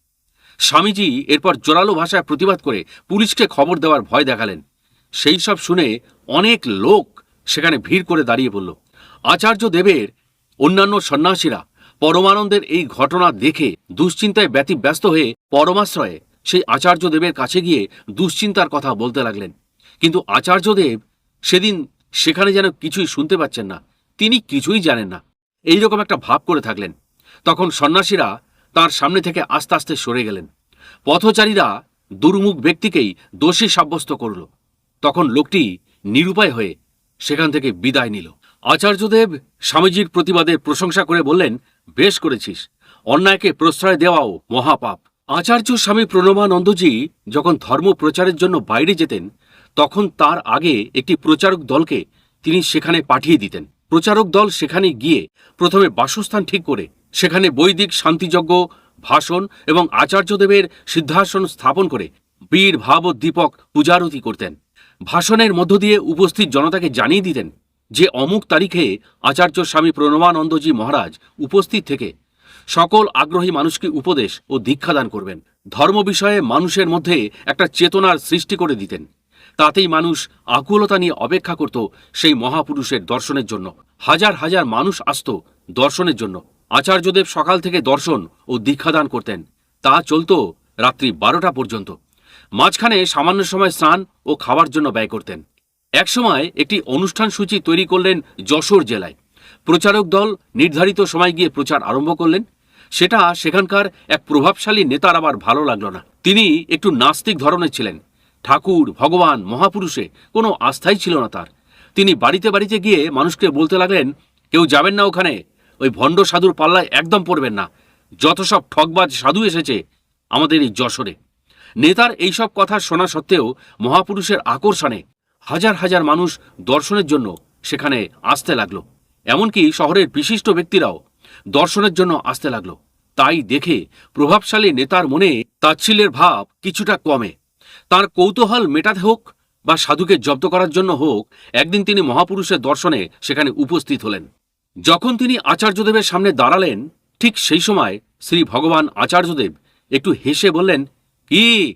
স্বামীজি এরপর জোরালো ভাষায় প্রতিবাদ করে পুলিশকে খবর দেওয়ার ভয় দেখালেন। সেই সব শুনে অনেক লোক সেখানে ভিড় করে দাঁড়িয়ে পড়ল। আচার্যদেবের অন্যান্য সন্ন্যাসীরা পরমানন্দের এই ঘটনা দেখে দুশ্চিন্তায় ব্যতিব্যস্ত হয়ে পরমাশ্রয়ে সেই আচার্যদেবের কাছে গিয়ে দুশ্চিন্তার কথা বলতে লাগলেন। কিন্তু আচার্যদেব সেদিন সেখানে যেন কিছুই শুনতে পাচ্ছেন না, তিনি কিছুই জানেন না, এইরকম একটা ভাব করে থাকলেন। তখন সন্ন্যাসীরা তার সামনে থেকে আস্তে আস্তে সরে গেলেন। পথচারীরা দুর্মুখ ব্যক্তিকেই দোষী সাব্যস্ত করল। তখন লোকটি নিরুপায় হয়ে সেখান থেকে বিদায় নিল। আচার্যদেব স্বামীজির প্রতিবাদের প্রশংসা করে বললেন, বেশ করেছিস, অন্যায়কে প্রশ্রয় দেওয়াও মহাপাপ। আচার্য স্বামী প্রণবানন্দজি যখন ধর্ম প্রচারের জন্য বাইরে যেতেন তখন তার আগে একটি প্রচারক দলকে তিনি সেখানে পাঠিয়ে দিতেন। প্রচারক দল সেখানে গিয়ে প্রথমে বাসস্থান ঠিক করে সেখানে বৈদিক শান্তিযজ্ঞ, ভাষণ এবং আচার্যদেবের সিদ্ধাসন স্থাপন করে বীর ভাব ও দীপক পূজারতি করতেন। ভাষণের মধ্য দিয়ে উপস্থিত জনতাকে জানিয়ে দিতেন যে অমুক তারিখে আচার্য স্বামী প্রণবানন্দজি মহারাজ উপস্থিত থেকে সকল আগ্রহী মানুষকে উপদেশ ও দীক্ষাদান করবেন। ধর্ম বিষয়ে মানুষের মধ্যে একটা চেতনার সৃষ্টি করে দিতেন। তাতেই মানুষ আকুলতা নিয়ে অপেক্ষা করত সেই মহাপুরুষের দর্শনের জন্য। হাজার হাজার মানুষ আসত দর্শনের জন্য। আচার্যদেব সকাল থেকে দর্শন ও দীক্ষাদান করতেন। তা চলত রাত্রি 12টা পর্যন্ত। মাঝখানে সামান্য সময় স্নান ও খাওয়ার জন্য ব্যয় করতেন। একসময় একটি অনুষ্ঠান সূচি তৈরি করলেন যশোর জেলায়। প্রচারক দল নির্ধারিত সময় গিয়ে প্রচার আরম্ভ করলেন। সেটা সেখানকার এক প্রভাবশালী নেতার আবার ভালো লাগল না। তিনি একটু নাস্তিক ধরনের ছিলেন। ঠাকুর, ভগবান, মহাপুরুষে কোনো আস্থাই ছিল না তার। তিনি বাড়িতে বাড়িতে গিয়ে মানুষকে বলতে লাগলেন, কেউ যাবেন না ওখানে, ওই ভণ্ড সাধুর পাল্লায় একদম পড়বেন না। যত সব ঠকবাজ সাধু এসেছে আমাদের এই যশোরে। নেতার এইসব কথা শোনা সত্ত্বেও মহাপুরুষের আকর্ষণে হাজার হাজার মানুষ দর্শনের জন্য সেখানে আসতে লাগলো। এমনকি শহরের বিশিষ্ট ব্যক্তিরাও দর্শনের জন্য আসতে লাগলো। তাই দেখে প্রভাবশালী নেতার মনে তাচ্ছিল্যের ভাব কিছুটা কমে। তার কৌতূহল মেটাতে হোক বা সাধুকে জব্দ করার জন্য হোক, একদিন তিনি মহাপুরুষের দর্শনে সেখানে উপস্থিত হলেন। যখন তিনি আচার্যদেবের সামনে দাঁড়ালেন, ঠিক সেই সময় শ্রী ভগবান আচার্যদেব একটু হেসে বললেন, কি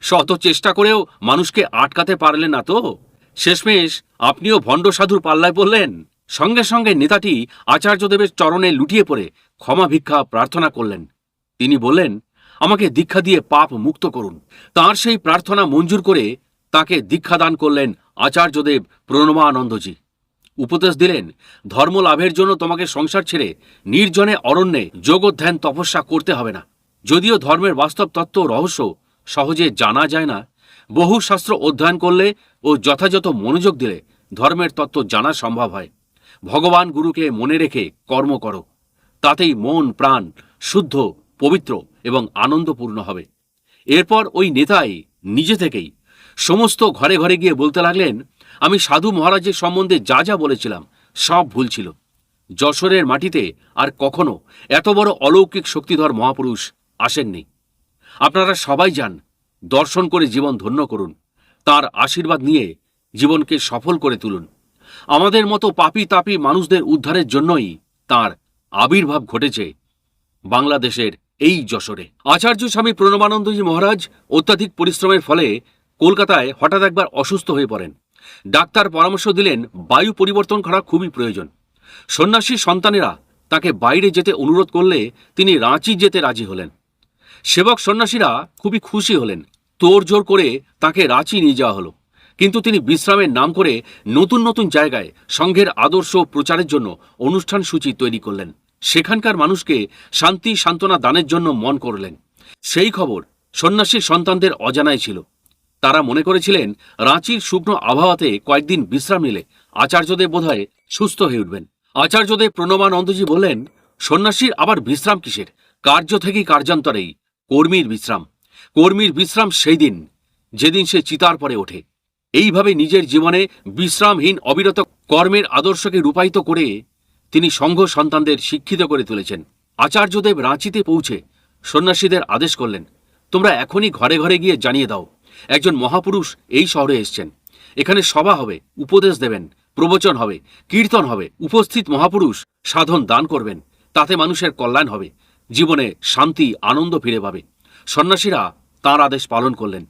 শত চেষ্টা করেও মানুষকে আটকাতে পারলেন না তো? শেষমেশ আপনিও ভণ্ড সাধুর পাল্লায় পড়লেন। সঙ্গে সঙ্গে নেতাটি আচার্যদেবের চরণে লুটিয়ে পড়ে ক্ষমা ভিক্ষা প্রার্থনা করলেন। তিনি বললেন, আমাকে দীক্ষা দিয়ে পাপ মুক্ত করুন। তাঁর সেই প্রার্থনা মঞ্জুর করে তাকে দীক্ষাদান করলেন আচার্যদেব প্রণবানন্দজি। উপদেশ দিলেন, ধর্ম লাভের জন্য তোমাকে সংসার ছেড়ে নির্জনে অরণ্যে যোগধ্যান তপস্যা করতে হবে না। যদিও ধর্মের বাস্তব তত্ত্ব রহস্য সহজে জানা যায় না, বহু শাস্ত্র অধ্যয়ন করলে ও যথাযথ মনোযোগ দিলে ধর্মের তত্ত্ব জানা সম্ভব হয়। ভগবান গুরুকে মনে রেখে কর্ম করো, তাতেই মন প্রাণ শুদ্ধ, পবিত্র এবং আনন্দপূর্ণ হবে। এরপর ওই নেতাই নিজে থেকেই সমস্ত ঘরে ঘরে গিয়ে বলতে লাগলেন, আমি সাধু মহারাজের সম্বন্ধে যা যা বলেছিলাম সব ভুল ছিল। যশোরের মাটিতে আর কখনো এত বড় অলৌকিক শক্তিধর মহাপুরুষ আসেননি। আপনারা সবাই যান, দর্শন করে জীবন ধন্য করুন, তার আশীর্বাদ নিয়ে জীবনকে সফল করে তুলুন। আমাদের মতো পাপী তাপী মানুষদের উদ্ধারের জন্যই তার আবির্ভাব ঘটেছে বাংলাদেশের এই যশোরে। আচার্য স্বামী প্রণবানন্দজি মহারাজ অত্যাধিক পরিশ্রমের ফলে কলকাতায় হঠাৎ একবার অসুস্থ হয়ে পড়েন। ডাক্তার পরামর্শ দিলেন বায়ু পরিবর্তন করা খুবই প্রয়োজন। সন্ন্যাসী সন্তানেরা তাকে বাইরে যেতে অনুরোধ করলে তিনি রাঁচি যেতে রাজি হলেন। সেবক সন্ন্যাসীরা খুবই খুশি হলেন। তোড়জোড় করে তাকে রাঁচি নিয়ে যাওয়া হলো। কিন্তু তিনি বিশ্রামের নাম করে নতুন নতুন জায়গায় সংঘের আদর্শ প্রচারের জন্য অনুষ্ঠান সূচি তৈরি করলেন। সেখানকার মানুষকে শান্তি সান্ত্বনা দানের জন্য মন করলেন। সেই খবর সন্ন্যাসীর সন্তানদের অজানায় ছিল। তারা মনে করেছিলেন রাঁচির শুকনো আবহাওয়াতে কয়েকদিন বিশ্রাম নিলে আচার্যদেব বোধহয় সুস্থ হয়ে উঠবেন। আচার্যদেব প্রণবানন্দজি বললেন, সন্ন্যাসীর আবার বিশ্রাম কিসের? কার্য থেকেই কার্যান্তরেই কর্মীর বিশ্রাম। কর্মীর বিশ্রাম সেই দিন যেদিন সে চিতার পরে ওঠে। এইভাবে নিজের জীবনে বিশ্রামহীন অবিরত কর্মের আদর্শকে রূপায়িত করে তিনি সংঘ সন্তানদের শিক্ষিত করে তুলেছেন। আচার্যদেব রাঁচিতে পৌঁছে সন্ন্যাসীদের আদেশ করলেন, তোমরা এখনই ঘরে ঘরে গিয়ে জানিয়ে দাও একজন মহাপুরুষ এই শহরে এসছেন। এখানে সভা হবে, উপদেশ দেবেন, প্রবচন হবে, কীর্তন হবে। উপস্থিত মহাপুরুষ সাধন দান করবেন, তাতে মানুষের কল্যাণ হবে, জীবনে শান্তি আনন্দ ফিরে পাবে। সন্ন্যাসীরা তাঁর আদেশ পালন করলেন।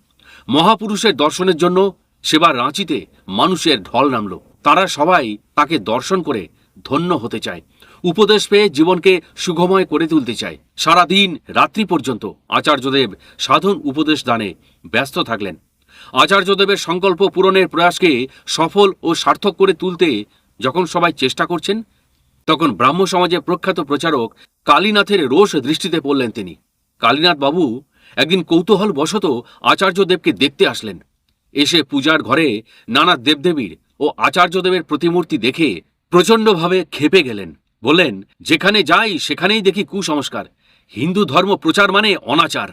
মহাপুরুষের দর্শনের জন্য সেবার রাঁচিতে মানুষের ঢল নামল। তারা সবাই তাকে দর্শন করে ধন্য হতে চায়, উপদেশ পেয়ে জীবনকে সুখময় করে তুলতে চায়। সারাদিন রাত্রি পর্যন্ত আচার্যদেব সাধন উপদেশ দানে ব্যস্ত থাকলেন। আচার্যদেবের সংকল্প পূরণের প্রয়াসকে সফল ও সার্থক করে তুলতে যখন সবাই চেষ্টা করছেন, তখন ব্রাহ্ম সমাজে প্রখ্যাত প্রচারক কালীনাথের রোষ দৃষ্টিতে পড়লেন তিনি। কালীনাথ বাবু একদিন কৌতূহল বশত আচার্যদেবকে দেখতে আসলেন। এসে পূজার ঘরে নানা দেবদেবীর ও আচার্যদেবের প্রতিমূর্তি দেখে প্রচণ্ডভাবে ক্ষেপে গেলেন। বললেন, যেখানে যাই সেখানেই দেখি কুসংস্কার। হিন্দু ধর্ম প্রচার মানে অনাচার।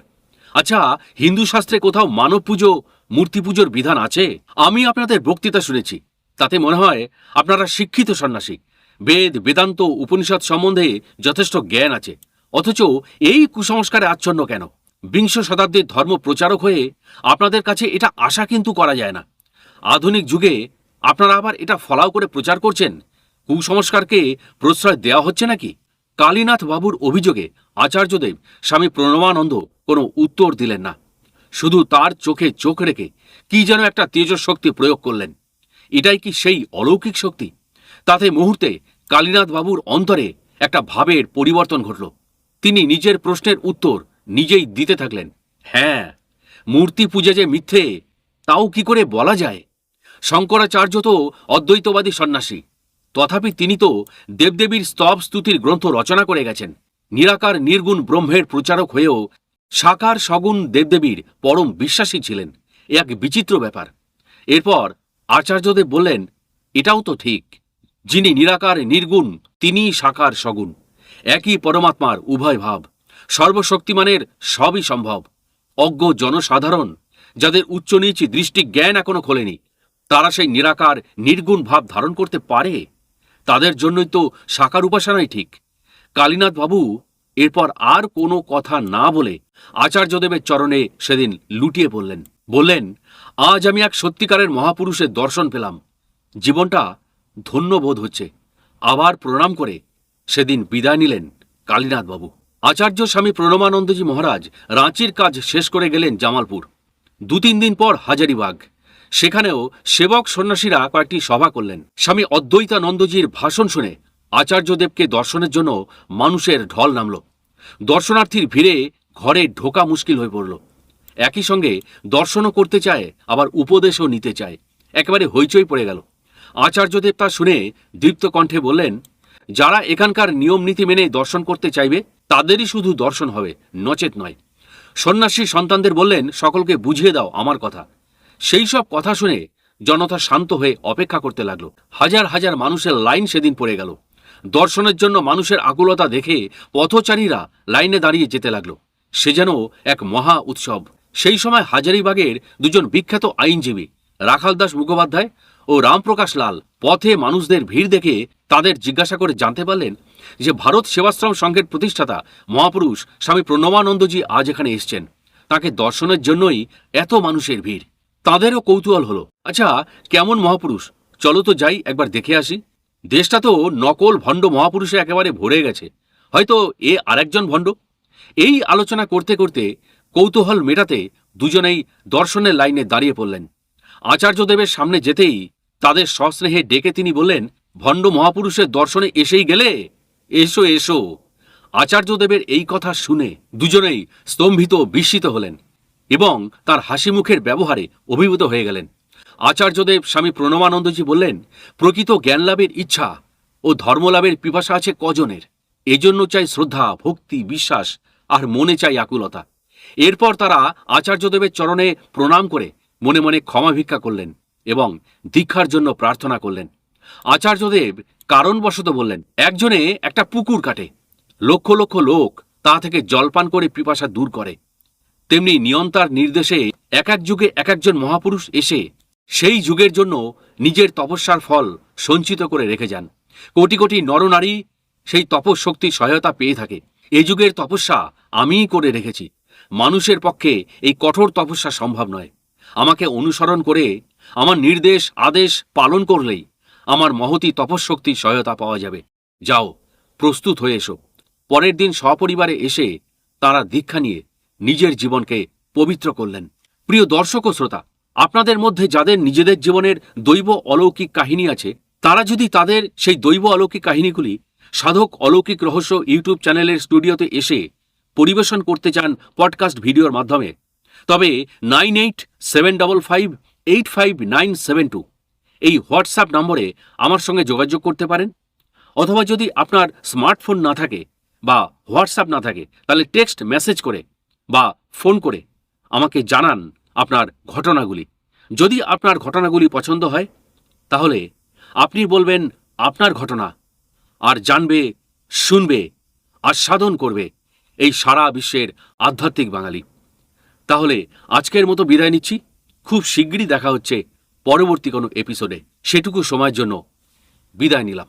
আচ্ছা, হিন্দু শাস্ত্রে কোথাও মানব পুজো, মূর্তি পুজোর বিধান আছে? আমি আপনাদের বক্তৃতা শুনেছি, তাতে মনে হয় আপনারা শিক্ষিত সন্ন্যাসী। বেদ বেদান্ত উপনিষদ সম্বন্ধে যথেষ্ট জ্ঞান আছে, অথচ এই কুসংস্কারে আচ্ছন্ন কেন? বিংশ শতাব্দীর ধর্ম প্রচারক হয়ে আপনাদের কাছে এটা আশা কিন্তু করা যায় না। আধুনিক যুগে আপনারা আবার এটা ফলাও করে প্রচার করছেন। কুসংস্কারকে প্রশ্রয় দেওয়া হচ্ছে নাকি? কালীনাথ বাবুর অভিযোগে আচার্যদেব স্বামী প্রণবানন্দ কোনো উত্তর দিলেন না। শুধু তার চোখে চোখ রেখে কি যেন একটা তেজশক্তি প্রয়োগ করলেন। এটাই কি সেই অলৌকিক শক্তি? তাতে মুহূর্তে কালীনাথ বাবুর অন্তরে একটা ভাবের পরিবর্তন ঘটল। তিনি নিজের প্রশ্নের উত্তর নিজেই দিতে থাকলেন। হ্যাঁ, মূর্তি পূজা যে মিথ্যে তাও কি করে বলা যায়? শঙ্করাচার্য তো অদ্বৈতবাদী সন্ন্যাসী, তথাপি তিনি তো দেবদেবীর স্তব স্তুতির গ্রন্থ রচনা করে গেছেন। নিরাকার নির্গুণ ব্রহ্মের প্রচারক হয়েও সাকার সগুণ দেবদেবীর পরম বিশ্বাসী ছিলেন। এক বিচিত্র ব্যাপার। এরপর আচার্যদেব বললেন, এটাও তো ঠিক, যিনি নিরাকার নির্গুণ তিনিই সাকার সগুণ, একই পরমাত্মার উভয় ভাব। সর্বশক্তিমানের সবই সম্ভব। অজ্ঞ জনসাধারণ, যাদের উচ্চ নীচ দৃষ্টি জ্ঞান এখনো খোলেনি, তারা সেই নিরাকার নির্গুণ ভাব ধারণ করতে পারে। তাদের জন্যই তো সাকার উপাসনাই ঠিক। কালীনাথ বাবু এরপর আর কোনো কথা না বলে আচার্যদেবের চরণে সেদিন লুটিয়ে পড়লেন। বললেন, আজ আমি এক সত্যিকারের মহাপুরুষের দর্শন পেলাম। জীবনটা ধন্য বোধ হচ্ছে। আবার প্রণাম করে সেদিন বিদায় নিলেন কালীনাথবাবু। আচার্য স্বামী প্রণমানন্দজি মহারাজ রাঁচির কাজ শেষ করে গেলেন জামালপুর। 2-3 দিন পর হাজারিবাগ। সেখানেও সেবক সন্ন্যাসীরা কয়েকটি সভা করলেন। স্বামী অদ্বৈতানন্দজির ভাষণ শুনে আচার্যদেবকে দর্শনের জন্য মানুষের ঢল নামল। দর্শনার্থীর ভিড়ে ঘরে ঢোকা মুশকিল হয়ে পড়ল। একই সঙ্গে দর্শনও করতে চায়, আবার উপদেশও নিতে চায়। একেবারে হইচই পড়ে গেল। আচার্যদেব তা শুনে দীপ্ত কণ্ঠে বললেন, যারা এখানকার নিয়ম নীতি মেনে দর্শন করতে চাইবে তাদেরই শুধু দর্শন হবে, নচেত নয়। সন্ন্যাসী সন্তানদের বললেন, সকলকে বুঝিয়ে দাও আমার কথা। সেই সব কথা শুনে জনতা শান্ত হয়ে অপেক্ষা করতে লাগলো। হাজার হাজার মানুষের লাইন সেদিন পড়ে গেল। দর্শনের জন্য মানুষের আকুলতা দেখে পথচারীরা লাইনে দাঁড়িয়ে যেতে লাগলো। সে যেন এক মহা উৎসব। সেই সময় হাজারিবাগের দুজন বিখ্যাত আইনজীবী রাখালদাস মুখোপাধ্যায় ও রামপ্রকাশ লাল পথে মানুষদের ভিড় দেখে তাদের জিজ্ঞাসা করে জানতে পারলেন যে ভারত সেবাশ্রম সংঘের প্রতিষ্ঠাতা মহাপুরুষ স্বামী প্রণমানন্দজি আজ এখানে এসছেন। তাকে দর্শনের জন্যই এত মানুষের ভিড়। তাদেরও কৌতূহল হলো, আচ্ছা কেমন মহাপুরুষ, চলো তো যাই একবার দেখে আসি। দেশটা তো নকল ভণ্ড মহাপুরুষে একেবারে ভরে গেছে, হয়তো এ আরেকজন ভণ্ড। এই আলোচনা করতে করতে কৌতূহল মেটাতে দুজনেই দর্শনের লাইনে দাঁড়িয়ে পড়লেন। আচার্যদেবের সামনে যেতেই তাদের সস্নেহে ডেকে তিনি বললেন, ভণ্ড মহাপুরুষের দর্শনে এসেই গেলে, এসো এসো। আচার্যদেবের এই কথা শুনে দুজনেই স্তম্ভিত বিস্মিত হলেন এবং তার হাসি মুখের ব্যবহারে অভিভূত হয়ে গেলেন। আচার্যদেব স্বামী প্রণমানন্দজি বললেন, প্রকৃত জ্ঞানলাভের ইচ্ছা ও ধর্মলাভের পিপাসা আছে কজনের? এজন্য চাই শ্রদ্ধা, ভক্তি, বিশ্বাস, আর মনে চাই আকুলতা। এরপর তারা আচার্যদেবের চরণে প্রণাম করে মনে মনে ক্ষমা ভিক্ষা করলেন এবং দীক্ষার জন্য প্রার্থনা করলেন। আচার্যদেব কারণবশত বললেন, একজনে একটা পুকুর কাটে, লক্ষ লক্ষ লোক তা থেকে জলপান করে পিপাসা দূর করে। তেমনি নিয়ন্তার নির্দেশে এক এক যুগে এক একজন মহাপুরুষ এসে সেই যুগের জন্য নিজের তপস্যার ফল সঞ্চিত করে রেখে যান। কোটি কোটি নরনারী সেই তপশক্তির সহায়তা পেয়ে থাকে। এই যুগের তপস্যা আমিই করে রেখেছি। মানুষের পক্ষে এই কঠোর তপস্যা সম্ভব নয়। আমাকে অনুসরণ করে আমার নির্দেশ আদেশ পালন করলেই আমার মহতী তপশক্তির সহায়তা পাওয়া যাবে। যাও, প্রস্তুত হয়ে এসো। পরের দিন সপরিবারে এসে তারা দীক্ষা নিয়ে নিজের জীবনকে পবিত্র করলেন। প্রিয় দর্শক ও শ্রোতা, আপনাদের মধ্যে যাদের নিজেদের জীবনের দৈব অলৌকিক কাহিনী আছে, তারা যদি তাদের সেই দৈব অলৌকিক কাহিনীগুলি সাধক অলৌকিক রহস্য ইউটিউব চ্যানেলের স্টুডিওতে এসে পরিবেশন করতে চান পডকাস্ট ভিডিওর মাধ্যমে, তবে 9875585972 এই হোয়াটসঅ্যাপ নম্বরে আমার সঙ্গে যোগাযোগ করতে পারেন। অথবা যদি আপনার স্মার্টফোন না থাকে বা হোয়াটসঅ্যাপ না থাকে, তাহলে টেক্সট মেসেজ করে বা ফোন করে আমাকে জানান আপনার ঘটনাগুলি। যদি আপনার ঘটনাগুলি পছন্দ হয় তাহলে আপনি বলবেন আপনার ঘটনা, আর জানবে, শুনবে, আস্বাদন করবে এই সারা বিশ্বের আধ্যাত্মিক বাঙালি। তাহলে আজকের মতো বিদায় নিচ্ছি। খুব শিগগিরই দেখা হচ্ছে পরবর্তী কোনো এপিসোডে। সেটুকু সময়ের জন্য বিদায় নিলাম।